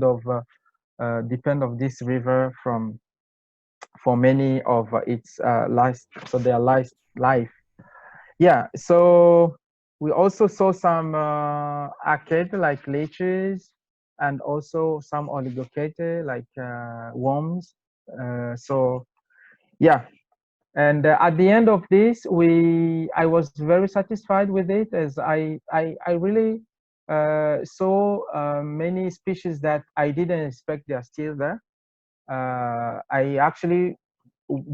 of this river for many of its life, so their life. Yeah, so we also saw some arcade like leeches, and also some oligochaetae like worms. So yeah, and at the end of this, I was very satisfied with it, as I really saw many species that I didn't expect they are still there. I actually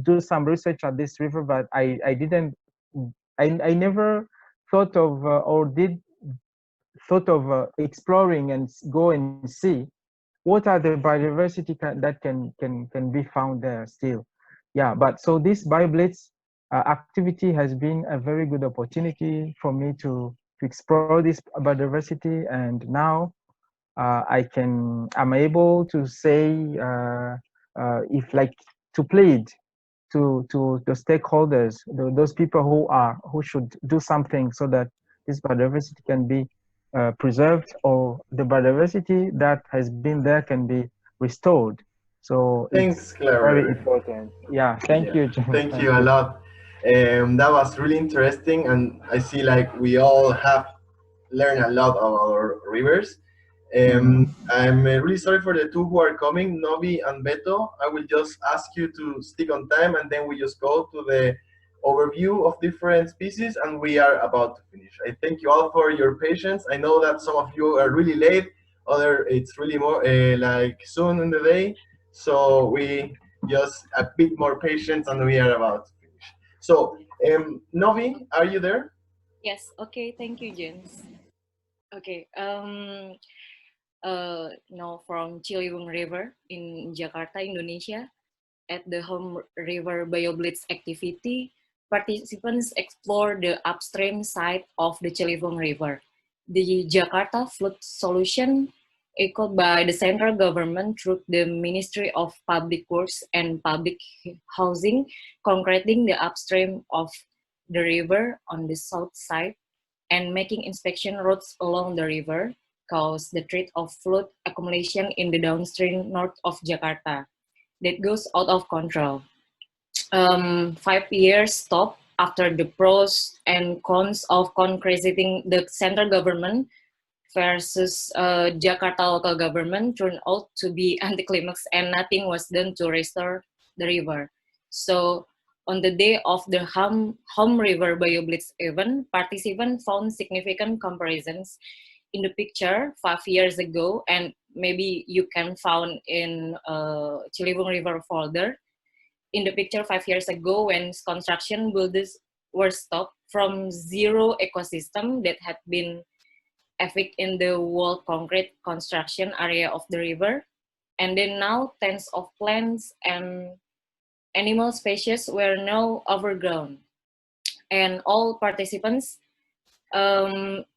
do some research at this river, but I didn't, I never thought of exploring and go and see what are the biodiversity that can be found there still. Yeah, but so this BioBlitz activity has been a very good opportunity for me to explore this biodiversity, and now I'm able to say if like to plead to the stakeholders, those people who should do something so that this biodiversity can be preserved, or the biodiversity that has been there can be restored. So Thanks, it's Clever. very important. Yeah, thank you, John. Thank you a lot. That was really interesting, and I see like we all have learned a lot about our rivers. I'm really sorry for the two who are coming, Novi and Beto. I will just ask you to stick on time, and then we just go to the overview of different species, and we are about to finish. I thank you all for your patience. I know that some of you are really late, other it's really more like soon in the day, so we just a bit more patience, and we are about to finish. So, Novi, are you there? Yes. Okay. Thank you, James. Okay. Now from Ciliwung River in Jakarta, Indonesia, at the Home River Biolblitz activity, participants explore the upstream side of the Ciliwung River. The Jakarta flood solution, echoed by the central government through the Ministry of Public Works and Public Housing, concreting the upstream of the river on the south side and making inspection routes along the river, cause the threat of flood accumulation in the downstream north of Jakarta that goes out of control. 5 years stop after the pros and cons of concreting the central government versus Jakarta local government turned out to be anticlimax, and nothing was done to restore the river. So on the day of the Home River Biolblitz event, participants found significant comparisons in the picture 5 years ago, and maybe you can find in Ciliwung River folder. In the picture 5 years ago, when construction buildings were stopped, from zero ecosystem that had been affected in the wall concrete construction area of the river, and then now tens of plants and animal species were now overgrown, and all participants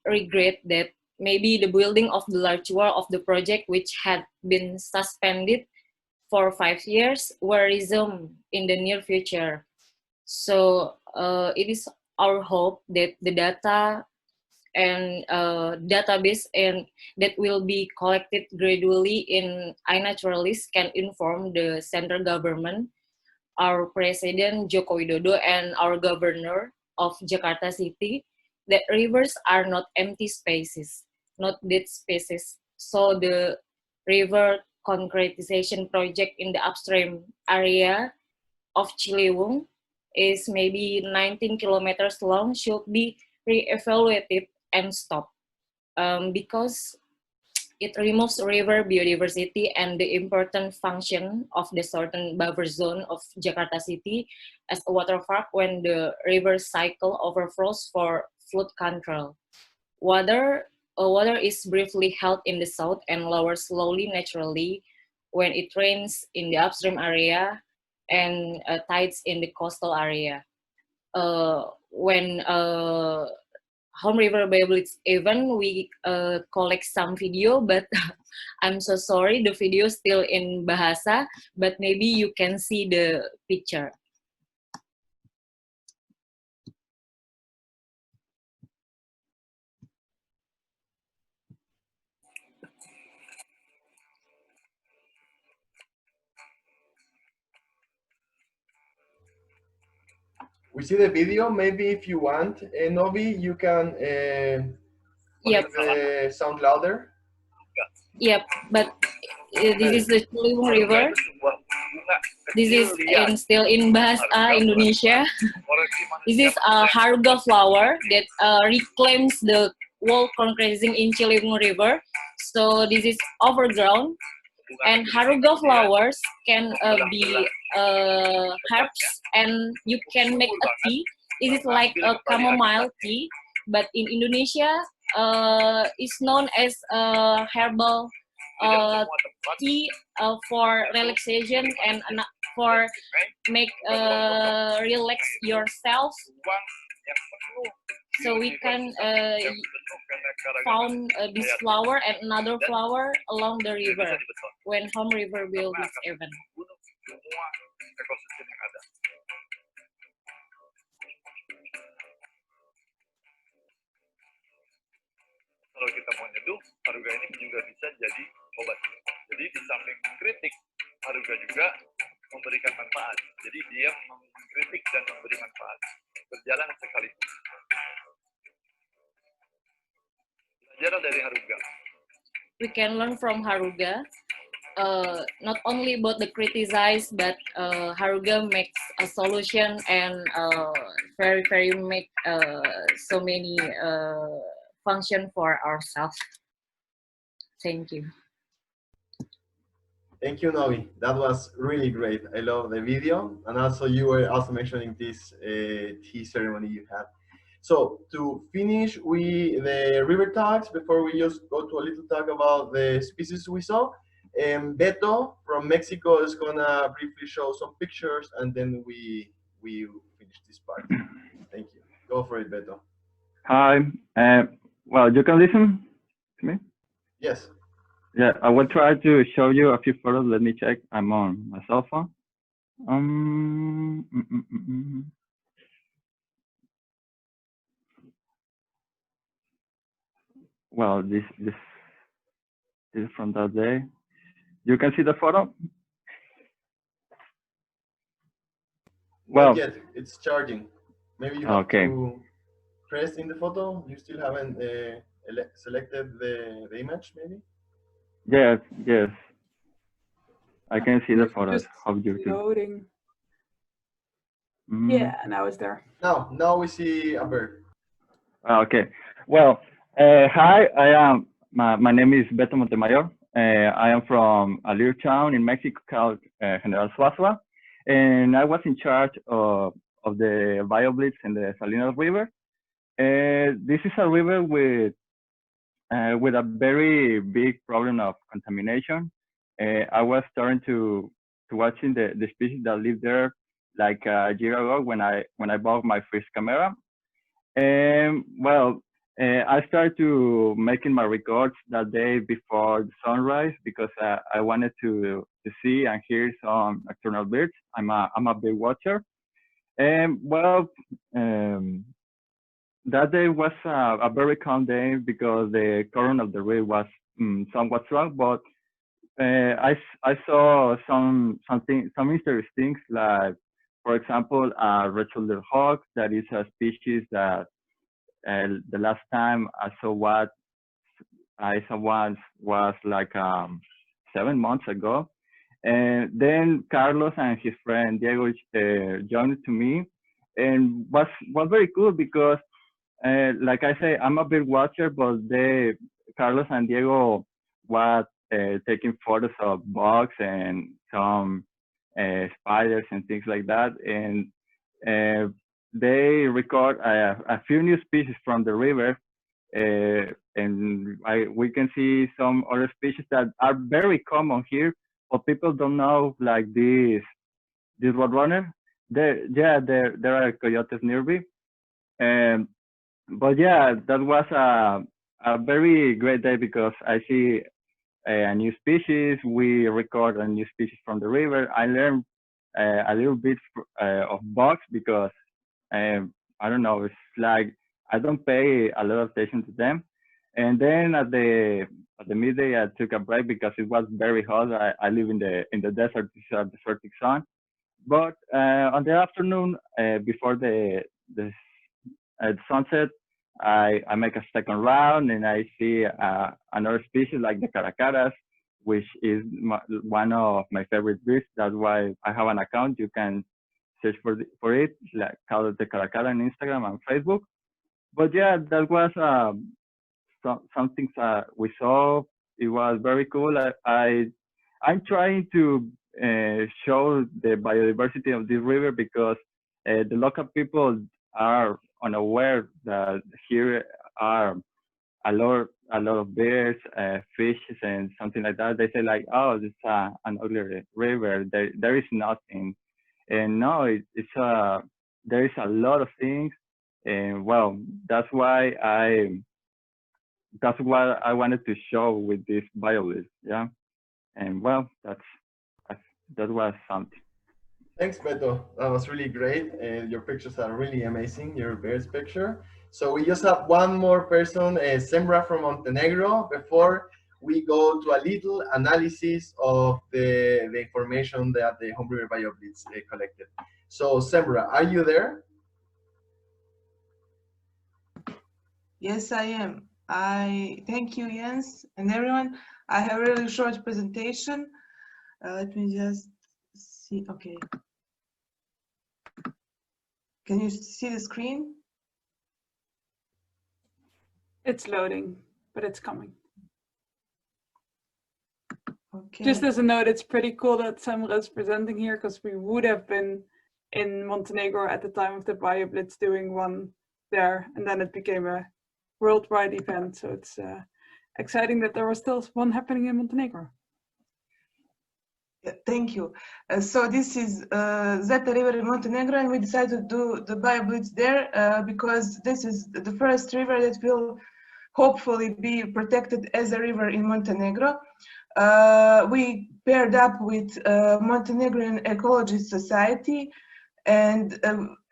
regret that maybe the building of the large wall of the project, which had been suspended for 5 years, will resume in the near future. So it is our hope that the data and database and that will be collected gradually in iNaturalist can inform the central government, our President Joko Widodo, and our Governor of Jakarta City, that rivers are not empty spaces, not dead spaces. So the river concretization project in the upstream area of Ciliwung is maybe 19 kilometers long should be re-evaluated and stopped because it removes river biodiversity and the important function of the certain buffer zone of Jakarta City as a water park when the river cycle overflows for flood control. Water is briefly held in the south and lowers slowly naturally when it rains in the upstream area and tides in the coastal area. When Home River Biolblitz event, we collect some video, but I'm so sorry, the video is still in Bahasa, but maybe you can see the picture. We see the video. Maybe if you want, Novi, you can make the sound louder. Yep, but this is the Ciliwung River. This is still in Bahasa Indonesia. This is a Haruga flower that reclaims the wall concreting in Ciliwung River. So this is overgrown. And Haruga flowers can be herbs, and you can make a tea. It is like a chamomile tea, but in Indonesia, it's known as herbal tea for relaxation and for make relax yourself. So we can found this flower and another flower along the river when Home River Biolblitz event. Kalau kita mau nyeduh, Haruga ini juga bisa jadi obat. Jadi di samping kritik, Haruga juga memberikan manfaat. Jadi dia mengkritik dan memberi manfaat. Berjalan sekaligus. Belajar dari Haruga. We can learn from Haruga, not only about the criticize, but Haruga makes a solution and very make so many function for ourselves. Thank you. Thank you, Novi. That was really great. I love the video, and also you were also mentioning this tea ceremony you had. So to finish the river talks, before we just go to a little talk about the species we saw, Beto from Mexico is gonna briefly show some pictures, and then we finish this part. Thank you. Go for it, Beto. Hi. Well, you can listen to me? Yes. Yeah, I will try to show you a few photos. Let me check. I'm on my cell phone. Well, this is from that day. You can see the photo? Well, not yet. It's charging. Maybe you have to press in the photo. You still haven't selected the image, maybe? Yes. I can see the photos of you too. Loading. Yeah, now it's there. Now we see a bird. Okay. Well, hi. My name is Beto Montemayor. I am from a little town in Mexico called General Suazua, and I was in charge of the Biolbitz in the Salinas River. This is a river with a very big problem of contamination. I was starting to watching the species that live there like a year ago when I bought my first camera. And well, I started to making my records that day before the sunrise because I wanted to see and hear some nocturnal birds. I'm a bird watcher. And well, that day was a very calm day because the current of the river was somewhat strong, but I saw some interesting things, like, for example, red-shouldered hawk. That is a species that the last time I saw once was like 7 months ago. And then Carlos and his friend Diego joined to me, and was very cool because, like I say, I'm a bird watcher, but Carlos and Diego was taking photos of bugs and some spiders and things like that, and they record a few new species from the river, and we can see some other species that are very common here, but people don't know, like this roadrunner. There are coyotes nearby, and but yeah, that was a very great day because I see a new species. We record a new species from the river. I learned a little bit of bugs because I don't know. It's like I don't pay a lot of attention to them. And then at the midday, I took a break because it was very hot. I live in the desert. It's a desertic zone. But on the afternoon, before the sunset, I make a second round and I see another species like the caracaras, which is one of my favorite breeds. That's why I have an account. You can search for it, like call it the caracara on Instagram and Facebook. But yeah, that was some things we saw. It was very cool. I'm trying to show the biodiversity of this river because the local people are unaware that here are a lot of bears, fishes, and something like that. They say like, oh, this is an ugly river. There is nothing, and no, there is a lot of things, and well, that's what I wanted to show with this biolist, yeah, and well, that was something. Thanks, Beto. That was really great. Your pictures are really amazing, your bear's picture. So we just have one more person, Sembra from Montenegro, before we go to a little analysis of the information that the Home River Biolblitz collected. So Sembra, are you there? Yes, I am. I thank you, Jens, and everyone. I have a really short presentation. Let me just see. Okay. Can you see the screen? It's loading, but it's coming. Okay. Just as a note, it's pretty cool that Sembra is presenting here because we would have been in Montenegro at the time of the Bioblitz doing one there, and then it became a worldwide event. So it's exciting that there was still one happening in Montenegro. Thank you. So this is Zeta River in Montenegro, and we decided to do the Bioblitz there because this is the first river that will hopefully be protected as a river in Montenegro. We paired up with Montenegrin Ecologist Society, and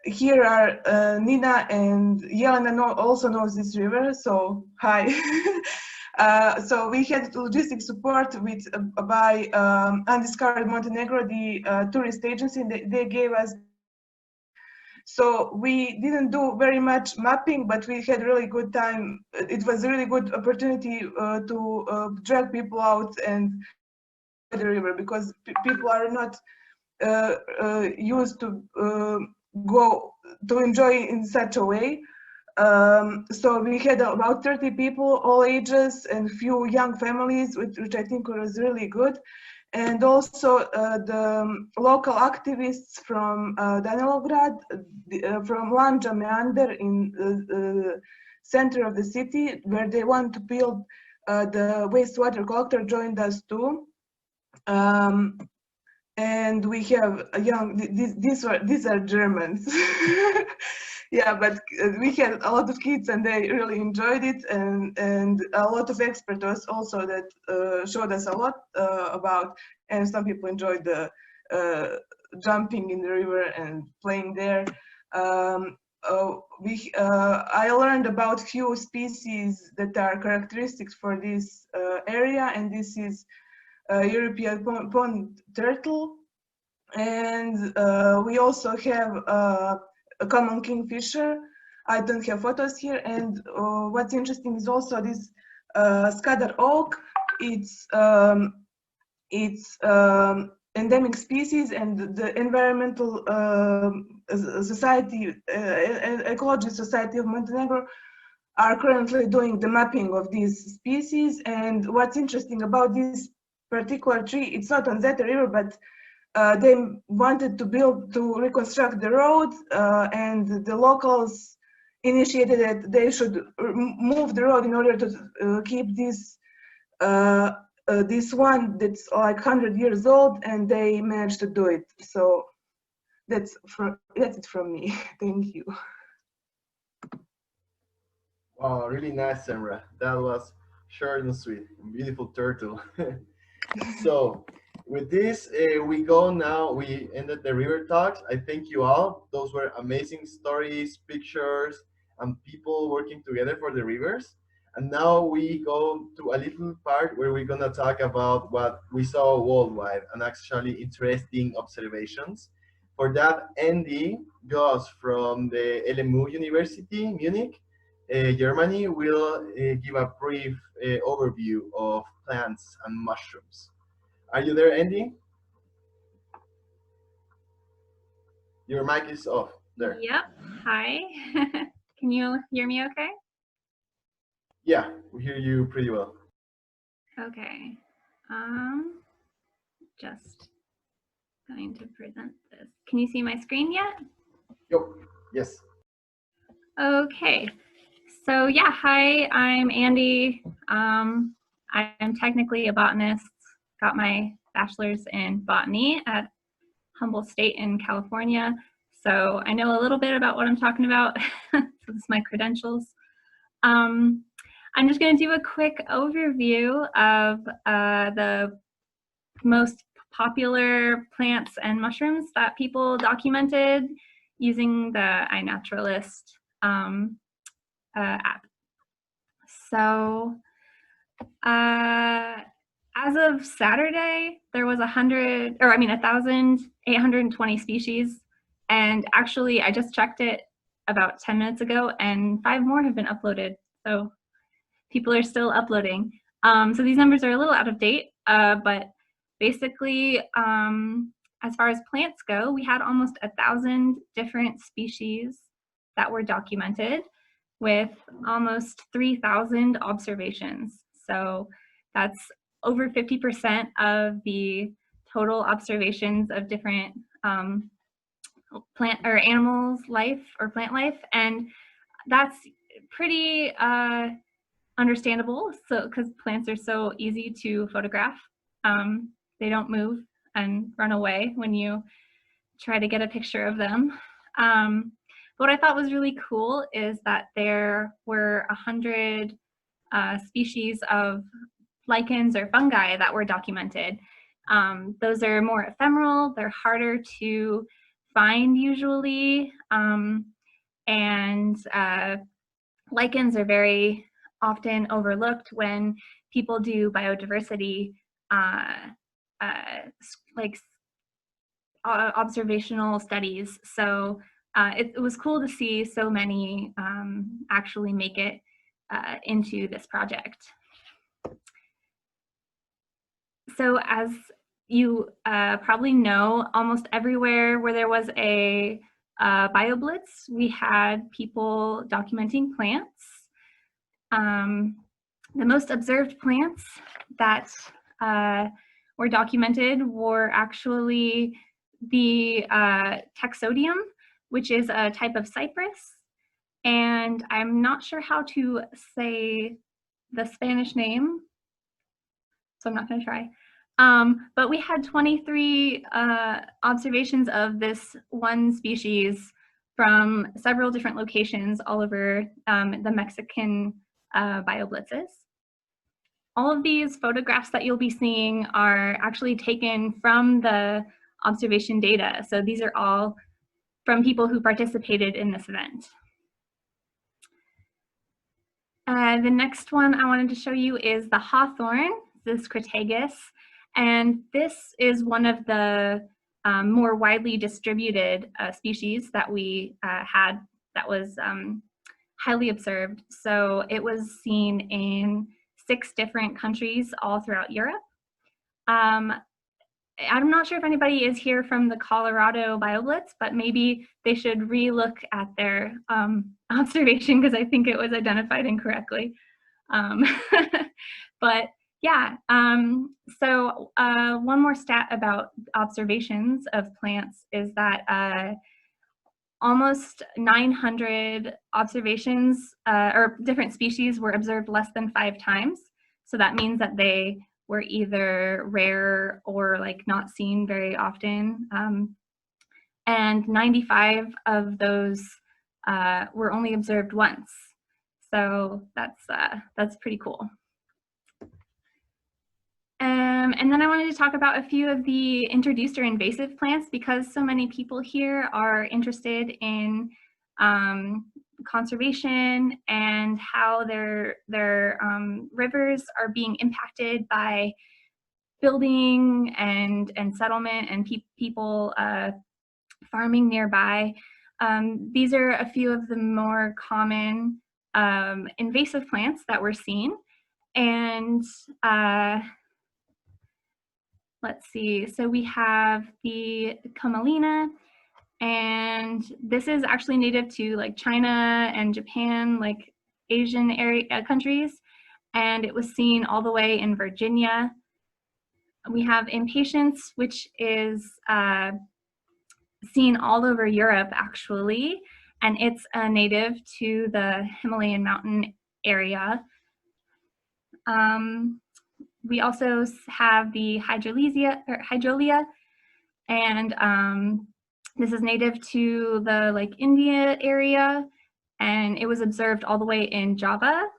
here are Nina and Jelena also knows this river, so hi. So we had logistic support with by Undiscovered Montenegro, the tourist agency. They gave us. So we didn't do very much mapping, but we had really good time. It was a really good opportunity to drag people out and the river because people are not used to go to enjoy in such a way. So we had about 30 people, all ages, and few young families, which I think was really good. And also the local activists from Danilograd, from Lanja Meander in the center of the city, where they want to build the wastewater collector, joined us too. And we have a young, these are Germans. Yeah, but we had a lot of kids and they really enjoyed it, and a lot of experts also that showed us a lot about, and some people enjoyed the jumping in the river and playing there. I learned about few species that are characteristics for this area, and this is European pond turtle, and we also have a common kingfisher. I don't have photos here, and what's interesting is also this Skadar oak. It's endemic species, and the environmental society, ecology society of Montenegro are currently doing the mapping of these species. And what's interesting about this particular tree, it's not on Zeta River, but they wanted to reconstruct the road, and the locals initiated that they should move the road in order to keep this this one that's like 100 years old, and they managed to do it. So that's it from me. Thank you. Oh, really nice, Samra. That was short and sweet. Beautiful turtle. So, with this, we go now. We ended the river talks. I thank you all. Those were amazing stories, pictures, and people working together for the rivers. And now we go to a little part where we're gonna talk about what we saw worldwide and actually interesting observations. For that, Andy Goss from the LMU University, Munich, Germany, will give a brief overview of plants and mushrooms. Are you there, Andy? Your mic is off there. Yep. Hi. Can you hear me okay? Yeah, we hear you pretty well. Okay. Just going to present this. Can you see my screen yet? Yep. Yes. Okay. So yeah, hi, I'm Andy. I'm technically a botanist. Got my bachelor's in botany at Humboldt State in California. So I know a little bit about what I'm talking about. So this is my credentials. I'm just going to do a quick overview of the most popular plants and mushrooms that people documented using the iNaturalist app. So as of Saturday, there was 1,820 species. And actually, I just checked it about 10 minutes ago, and 5 more have been uploaded. So people are still uploading. So these numbers are a little out of date, but basically, as far as plants go, we had almost 1,000 different species that were documented with almost 3,000 observations. So that's over 50% of the total observations of different plant or animals life or plant life. And that's pretty understandable, so because plants are so easy to photograph. They don't move and run away when you try to get a picture of them. What I thought was really cool is that there were 100 species of lichens or fungi that were documented. Those are more ephemeral, they're harder to find usually, and lichens are very often overlooked when people do biodiversity observational studies. So it was cool to see so many actually make it into this project. So as you probably know, almost everywhere where there was a bioblitz, we had people documenting plants. The most observed plants that were documented were actually the Taxodium, which is a type of cypress. And I'm not sure how to say the Spanish name, so I'm not going to try. But we had 23 observations of this one species from several different locations all over the Mexican bioblitzes. All of these photographs that you'll be seeing are actually taken from the observation data. So these are all from people who participated in this event. The next one I wanted to show you is the hawthorn, this Crataegus. And this is one of the more widely distributed species that we had that was highly observed. So it was seen in 6 different countries all throughout Europe. I'm not sure if anybody is here from the Colorado Bioblitz, but maybe they should re-look at their observation because I think it was identified incorrectly. But yeah, so one more stat about observations of plants is that almost 900 observations or different species were observed less than 5 times. So that means that they were either rare or like not seen very often. And 95 of those were only observed once. So that's pretty cool. And then I wanted to talk about a few of the introduced or invasive plants, because so many people here are interested in conservation and how their rivers are being impacted by building and settlement and people farming nearby. These are a few of the more common invasive plants that we're seeing. And let's see, so we have the camelina, and this is actually native to like China and Japan, like Asian area countries, and it was seen all the way in Virginia. We have impatiens, which is seen all over Europe actually, and it's a native to the Himalayan mountain area. We also have the Hydrolysia, and this is native to the like India area, and it was observed all the way in Java.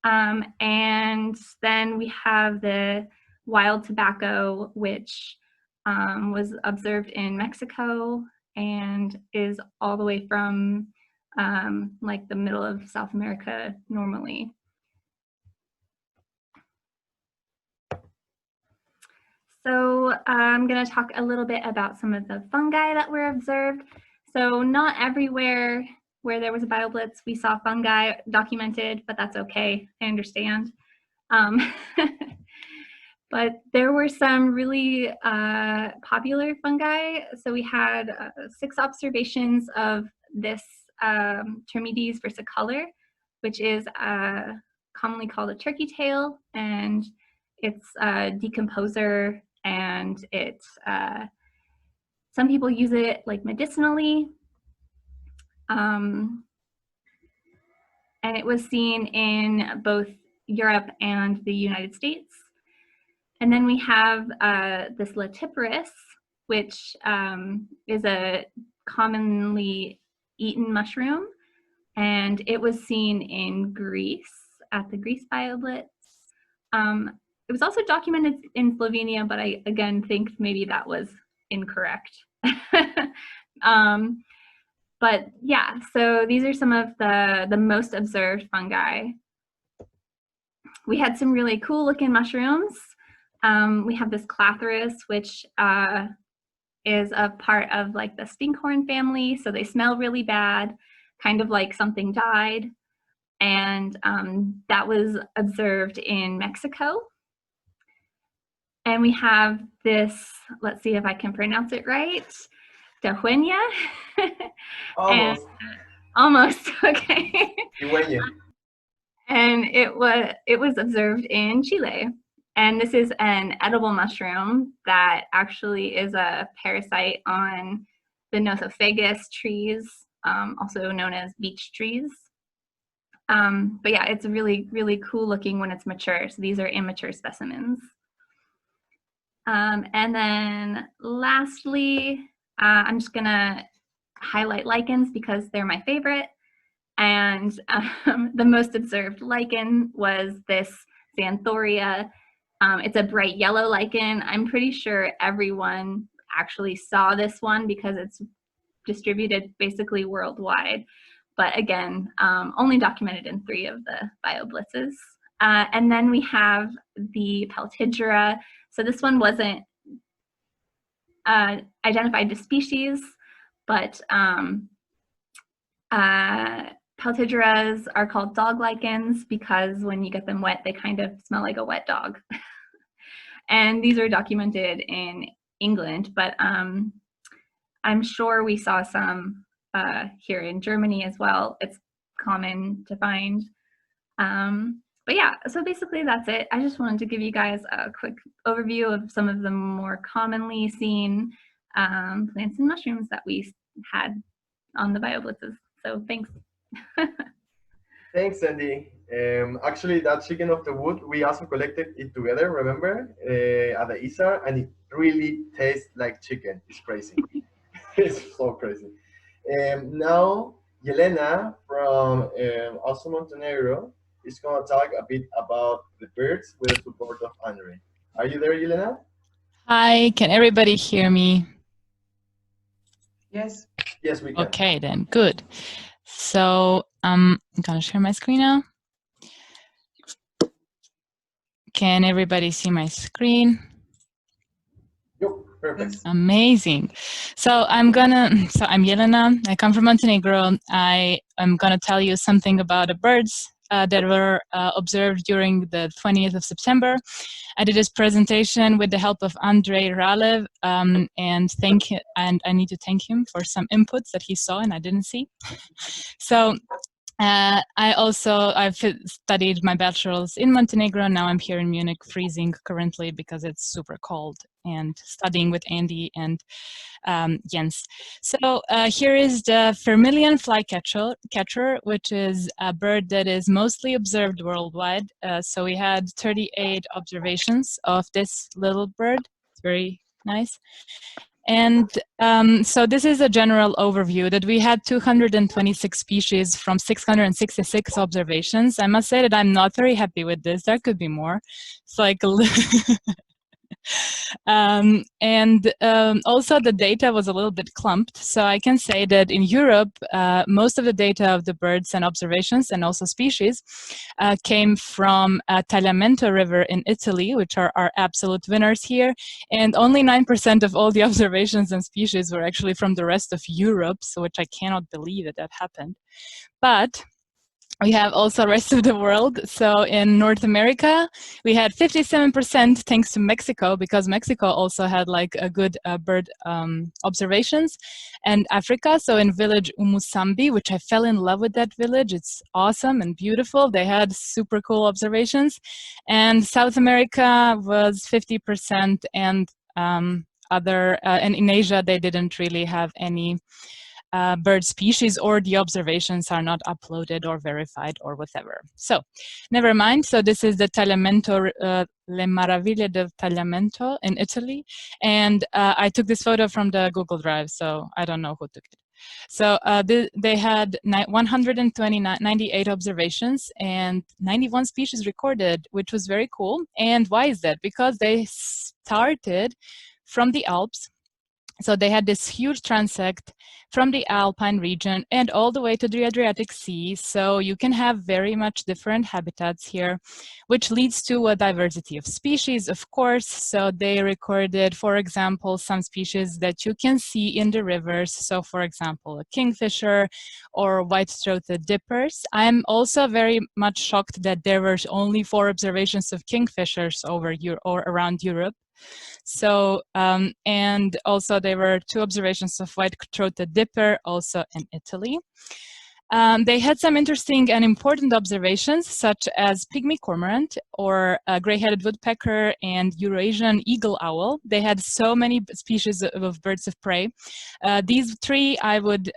And then we have the wild tobacco, which was observed in Mexico and is all the way from like the middle of South America normally. So I'm going to talk a little bit about some of the fungi that were observed. So not everywhere where there was a bioblitz we saw fungi documented, but that's okay, I understand. But there were some really popular fungi. So we had 6 observations of this Termites versicolor, which is commonly called a turkey tail, and it's a decomposer, and it some people use it like medicinally, and it was seen in both Europe and the United States. And then we have this latiparus, which is a commonly eaten mushroom, and it was seen in Greece at the Greece Biolbitz. It was also documented in Slovenia, but I again think maybe that was incorrect. But yeah, so these are some of the most observed fungi. We had some really cool looking mushrooms. We have this Clathrus, which is a part of like the stinkhorn family. So they smell really bad, kind of like something died. And that was observed in Mexico. And we have this, let's see if I can pronounce it right, Dahuenia. Almost. Almost, okay. Dahuenia. And it was observed in Chile. And this is an edible mushroom that actually is a parasite on the Nothofagus trees, also known as beech trees. But yeah, it's really, really cool looking when it's mature. So these are immature specimens. And then lastly, I'm just gonna highlight lichens because they're my favorite. And the most observed lichen was this Xanthoria. It's a bright yellow lichen. I'm pretty sure everyone actually saw this one because it's distributed basically worldwide. But again, only documented in 3 of the bioblitzes. And then we have the Peltidra. So this one wasn't identified to species, but Peltidras are called dog lichens because when you get them wet, they kind of smell like a wet dog. And these are documented in England, but I'm sure we saw some here in Germany as well. It's common to find. But yeah, so basically that's it. I just wanted to give you guys a quick overview of some of the more commonly seen plants and mushrooms that we had on the bioblitzes. So thanks. Thanks, Sandy. Actually, that chicken of the wood, we also collected it together, remember, at the ISAR, and it really tastes like chicken. It's crazy. It's so crazy. Now, Yelena from also Montenegro is going to talk a bit about the birds with the support of Andre. Are you there, Yelena? Hi, can everybody hear me? Yes. Yes, we can. Okay, then, good. So I'm gonna share my screen now. Can everybody see my screen? Yep, perfect. Amazing. So I'm Yelena. I come from Montenegro. I am gonna tell you something about the birds that were observed during the 20th of September. I did this presentation with the help of Andrei Ralev, and I need to thank him for some inputs that he saw and I didn't see. So I've studied my bachelor's in Montenegro. Now I'm here in Munich, freezing currently because it's super cold, and studying with Andy and Jens. So here is the Vermilion flycatcher, which is a bird that is mostly observed worldwide. So we had 38 observations of this little bird. It's very nice. And so this is a general overview that we had 226 species from 666 observations. I must say that I'm not very happy with this. There could be more. It's like a also the data was a little bit clumped. So I can say that in Europe, most of the data of the birds and observations and also species came from Tagliamento River in Italy, which are our absolute winners here. And only 9% of all the observations and species were actually from the rest of Europe, so which I cannot believe that happened. But we have also the rest of the world. So in North America, we had 57% thanks to Mexico, because Mexico also had like a good bird observations. And Africa, so in village Musambi, which I fell in love with that village. It's awesome and beautiful. They had super cool observations. And South America was 50%, and and in Asia, they didn't really have any bird species, or the observations are not uploaded or verified or whatever. So never mind. So this is the Tagliamento, Le Maraviglie del Tagliamento in Italy. And I took this photo from the Google Drive, so I don't know who took it. So they had 98 observations and 91 species recorded, which was very cool. And why is that? Because they started from the Alps. So they had this huge transect from the Alpine region and all the way to the Adriatic Sea. So you can have very much different habitats here, which leads to a diversity of species, of course. So they recorded, for example, some species that you can see in the rivers. So for example, a kingfisher or white-throated dippers. I'm also very much shocked that there were only 4 observations of kingfishers around Europe. So, and also there were 2 observations of white-throated dipper, also in Italy. They had some interesting and important observations, such as pygmy cormorant, or gray-headed woodpecker, and Eurasian eagle owl. They had so many species of birds of prey. These 3 I would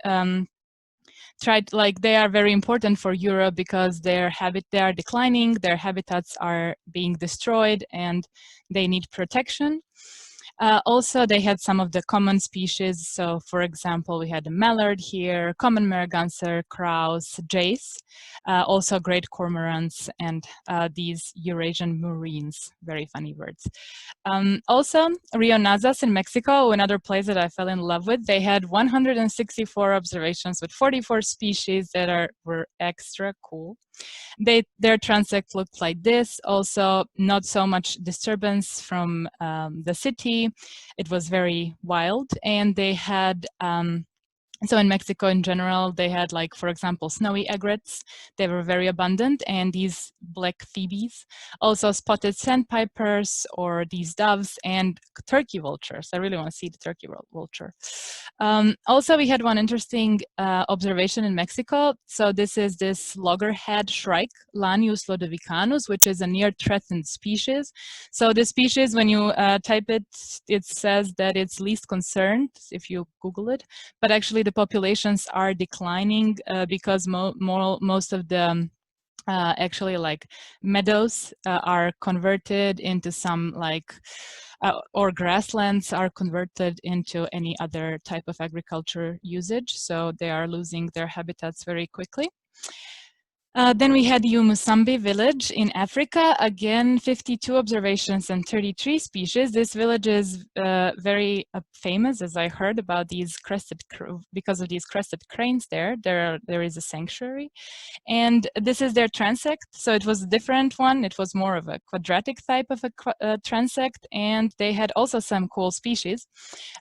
they are very important for Europe because they are declining, their habitats are being destroyed, and they need protection. Also, they had some of the common species. So, for example, we had a mallard here, common merganser, crows, jays, also great cormorants, and these Eurasian murines, very funny birds. Also, Rio Nazas in Mexico, another place that I fell in love with, they had 164 observations with 44 species that were extra cool. Their transect looked like this. Also, not so much disturbance from the city. It was very wild, and they had so in Mexico in general, they had, like, for example, snowy egrets. They were very abundant, and these black phoebes, also spotted sandpipers, or these doves, and turkey vultures. I really want to see the turkey vulture. Also, we had one interesting observation in Mexico. So this is this loggerhead shrike, Lanius lodovicanus, which is a near-threatened species. So the species, when you type it, it says that it's least concerned if you Google it, but actually the populations are declining because most of the actually like meadows are converted into some like or grasslands are converted into any other type of agriculture usage, so they are losing their habitats very quickly. Then we had Musambi village in Africa. Again, 52 observations and 33 species. This village is very famous, as I heard about these because of these crested cranes there. There is a sanctuary. And this is their transect. So it was a different one. It was more of a quadratic type of a transect. And they had also some cool species.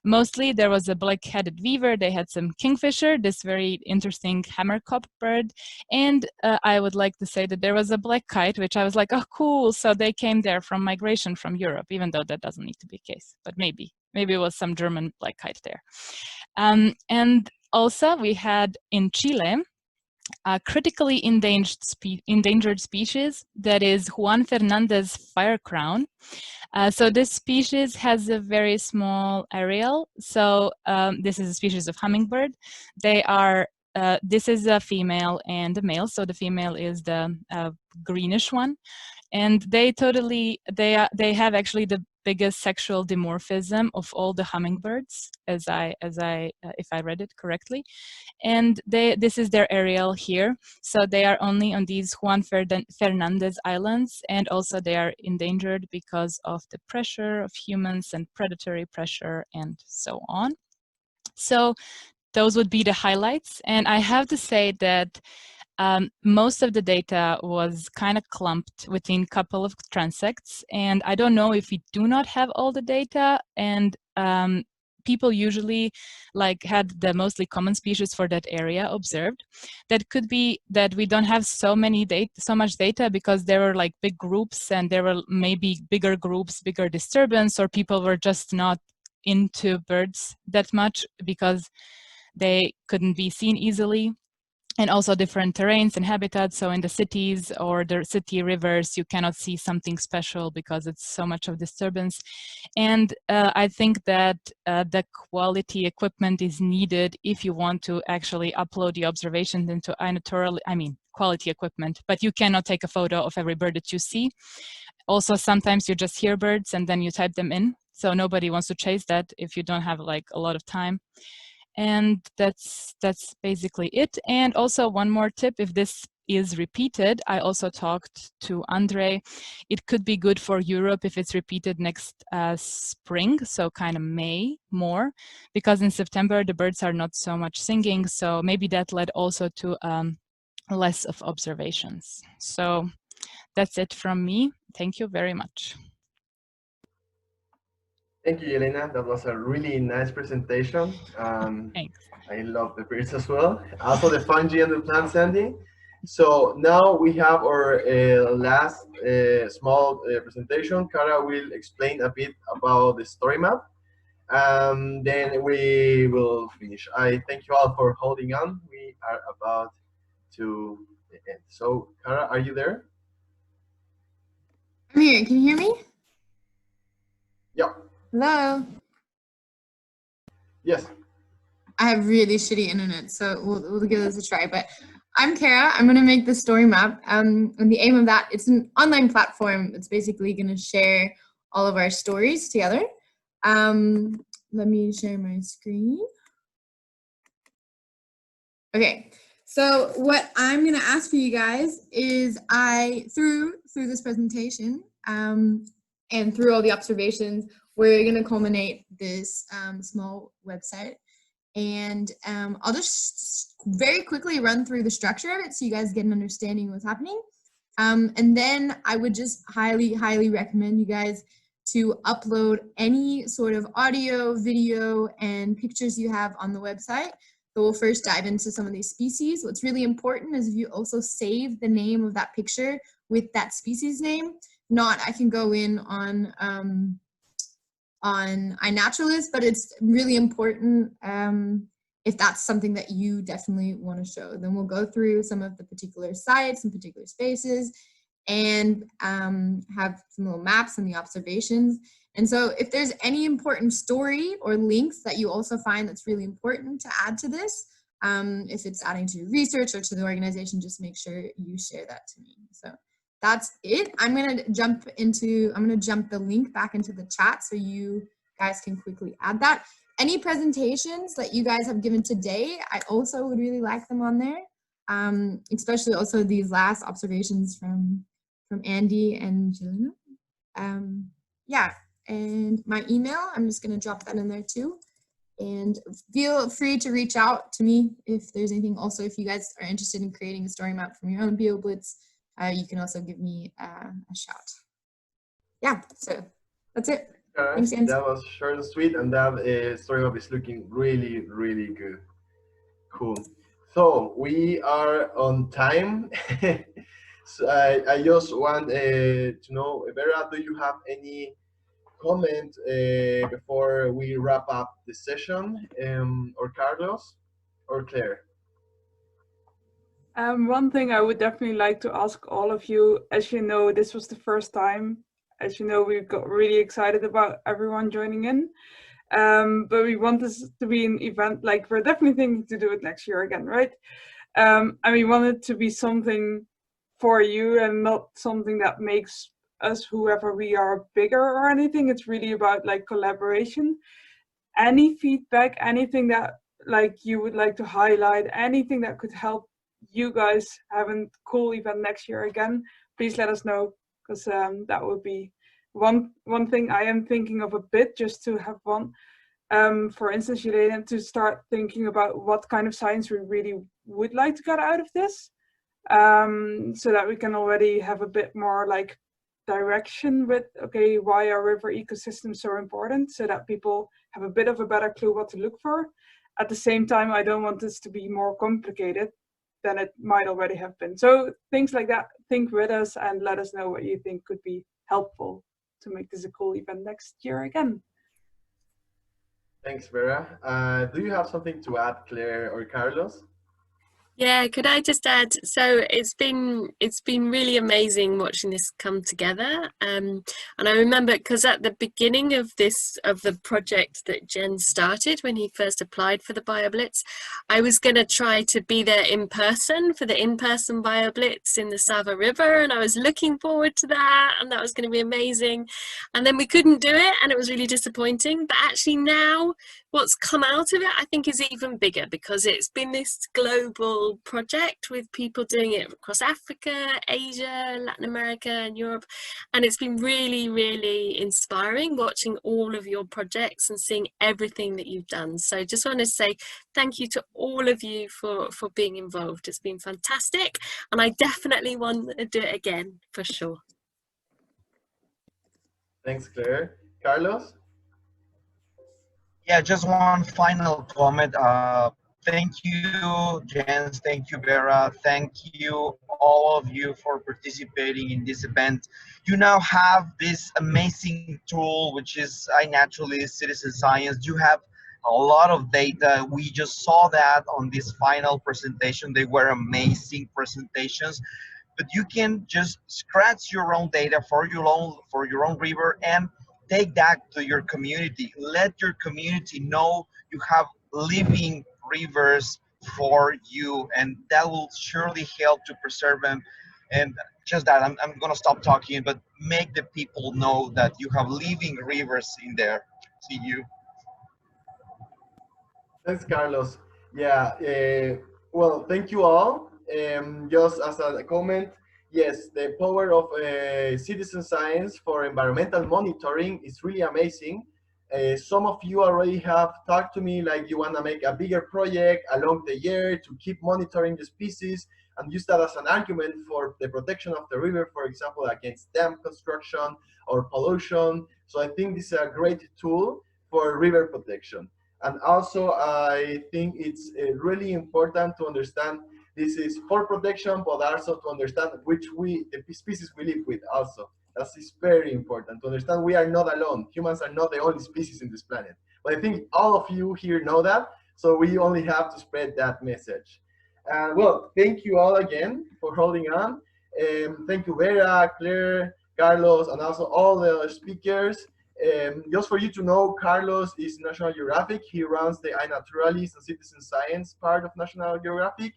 Mostly there was a black-headed weaver. They had some kingfisher, this very interesting hammerkop bird. And I would like to say that there was a black kite, which I was like, oh, cool. So they came there from migration from Europe, even though that doesn't need to be the case. But maybe it was some German black kite there. And also we had in Chile, a critically endangered species that is Juan Fernandez firecrown. So this species has a very small aerial. So this is a species of hummingbird. They are this is a female and a male. So the female is the greenish one, and they have actually the biggest sexual dimorphism of all the hummingbirds, if I read it correctly. And this is their aerial here. So they are only on these Juan Fernandez Islands, and also they are endangered because of the pressure of humans and predatory pressure and so on. So those would be the highlights. And I have to say that most of the data was kind of clumped within a couple of transects. And I don't know if we do not have all the data, and people usually had the mostly common species for that area observed. That could be that we don't have so much data because there were big groups, and there were maybe bigger groups, bigger disturbance, or people were just not into birds that much because they couldn't be seen easily. And also different terrains and habitats. So in the cities or the city rivers, you cannot see something special because it's so much of disturbance. And I think that the quality equipment is needed if you want to actually upload the observations into quality equipment, but you cannot take a photo of every bird that you see. Also, sometimes you just hear birds and then you type them in. So nobody wants to chase that if you don't have a lot of time. And that's basically it. And also one more tip, if this is repeated, I also talked to Andre, it could be good for Europe if it's repeated next spring, so kind of May more, because in September the birds are not so much singing, so maybe that led also to less of observations. So that's it from me. Thank you very much. Thank you, Yelena. That was a really nice presentation. Thanks. I love the birds as well. Also the fungi and the plant standing. So now we have our last small presentation. Cara will explain a bit about the story map. Then we will finish. I thank you all for holding on. We are about to end. So Cara, are you there? I'm here. Can you hear me? Yeah. Hello? Yes. I have really shitty internet, so we'll give this a try. But I'm Kara. I'm going to make the story map. And the aim of that, it's an online platform. It's basically going to share all of our stories together. Let me share my screen. Okay. So what I'm going to ask for you guys is through this presentation and through all the observations, we're going to culminate this small website. And I'll just very quickly run through the structure of it so you guys get an understanding of what's happening. And then I would just highly, highly recommend you guys to upload any sort of audio, video, and pictures you have on the website. So we'll first dive into some of these species. What's really important is if you also save the name of that picture with that species name. Not, I can go in on iNaturalist, but it's really important if that's something that you definitely want to show. Then we'll go through some of the particular sites and particular spaces and have some little maps and the observations. And so if there's any important story or links that you also find that's really important to add to this, if it's adding to your research or to the organization, just make sure you share that to me. So that's it. I'm gonna jump the link back into the chat so you guys can quickly add that. Any presentations that you guys have given today, I also would really like them on there. Especially also these last observations from Andy and Jelena. Yeah, and my email, I'm just gonna drop that in there too. And feel free to reach out to me if there's anything. Also, if you guys are interested in creating a story map from your own BioBlitz, you can also give me a shout. Yeah, so that's it. Thanks, Jens. That was short and sweet, and that story map is looking really, really good. Cool. So we are on time. So I just want to know, Vera, do you have any comment before we wrap up the session, or Carlos or Claire? One thing I would definitely like to ask all of you, as you know, this was the first time. As you know, we got really excited about everyone joining in. But we want this to be an event, like we're definitely thinking to do it next year again, right? And we want it to be something for you and not something that makes us, whoever we are, bigger or anything. It's really about like collaboration. Any feedback, anything that like you would like to highlight, anything that could help you guys have a cool event next year again, please let us know, because that would be one thing I am thinking of a bit, just to have one. For instance, Jelena, to start thinking about what kind of science we really would like to get out of this, so that we can already have a bit more like direction with, okay, why are river ecosystems so important, so that people have a bit of a better clue what to look for. At the same time, I don't want this to be more complicated than it might already have been. So things like that, think with us and let us know what you think could be helpful to make this a cool event next year again. Thanks, Vera. Do you have something to add, Claire or Carlos? Yeah, could I just add, so it's been really amazing watching this come together, and I remember, because at the beginning of the project that Jen started when he first applied for the BioBlitz, I was going to try to be there in person for the in-person BioBlitz in the Sava River, and I was looking forward to that, and that was going to be amazing, and then we couldn't do it, and it was really disappointing. But actually now what's come out of it, I think, is even bigger, because it's been this global project with people doing it across Africa, Asia, Latin America and Europe, and it's been really, really inspiring watching all of your projects and seeing everything that you've done. So just want to say thank you to all of you for being involved. It's been fantastic, and I definitely want to do it again for sure. Thanks, Claire. Carlos? Yeah, just one final comment. Thank you, Jens. Thank you, Vera. Thank you, all of you, for participating in this event. You now have this amazing tool, which is iNaturalist Citizen Science. You have a lot of data. We just saw that on this final presentation. They were amazing presentations. But you can just scratch your own data for your own river and take that to your community. Let your community know you have living rivers for you, and that will surely help to preserve them. And just that, I'm gonna stop talking, but make the people know that you have living rivers in there. See you. Thanks, Carlos. Yeah, well, thank you all. Just as a comment, yes, the power of citizen science for environmental monitoring is really amazing. Some of you already have talked to me like you want to make a bigger project along the year to keep monitoring the species and use that as an argument for the protection of the river, for example, against dam construction or pollution. So I think this is a great tool for river protection. And also, I think it's really important to understand this is for protection, but also to understand the species we live with also. That is very important to understand we are not alone. Humans are not the only species in this planet. But I think all of you here know that, so we only have to spread that message. Well, thank you all again for holding on. Thank you, Vera, Claire, Carlos, and also all the speakers. Just for you to know, Carlos is National Geographic. He runs the iNaturalist and Citizen Science part of National Geographic.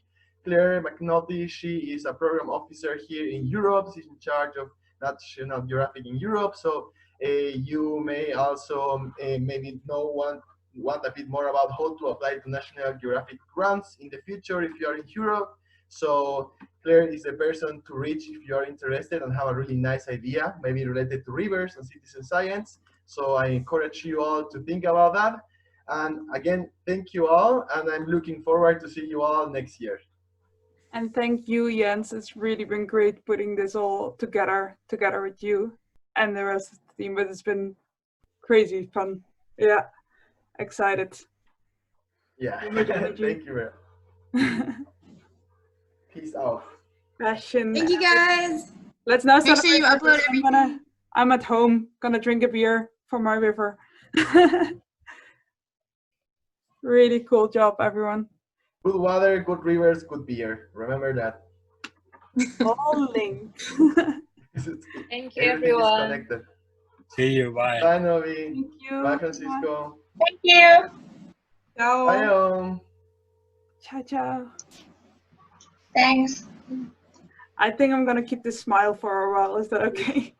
Claire McNulty. She is a program officer here in Europe. She's in charge of National Geographic in Europe. So you may also maybe want a bit more about how to apply to National Geographic grants in the future if you are in Europe. So Claire is the person to reach if you are interested and have a really nice idea, maybe related to rivers and citizen science. So I encourage you all to think about that. And again, thank you all, and I'm looking forward to see you all next year. And thank you, Jens. It's really been great putting this all together with you and the rest of the team, but it's been crazy fun. Yeah, excited. Yeah, thank you. Peace out. Passion. Thank you, guys. Let's now make sure you upload everything. I'm at home, gonna drink a beer from my river. Really cool job, everyone. Good water, good rivers, good beer. Remember that. All linked. Thank you, everyone. Connected. See you. Bye. Bye, Novi. Thank you. Bye, Francisco. Thank you. Ciao. Bye. Ciao, ciao. Thanks. I think I'm gonna keep this smile for a while. Is that okay?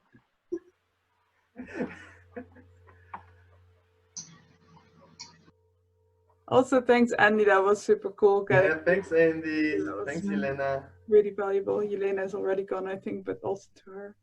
Also, thanks, Andy. That was super cool. Yeah, thanks, Andy. Thanks, Elena. Really valuable. Elena is already gone, I think, but also to her.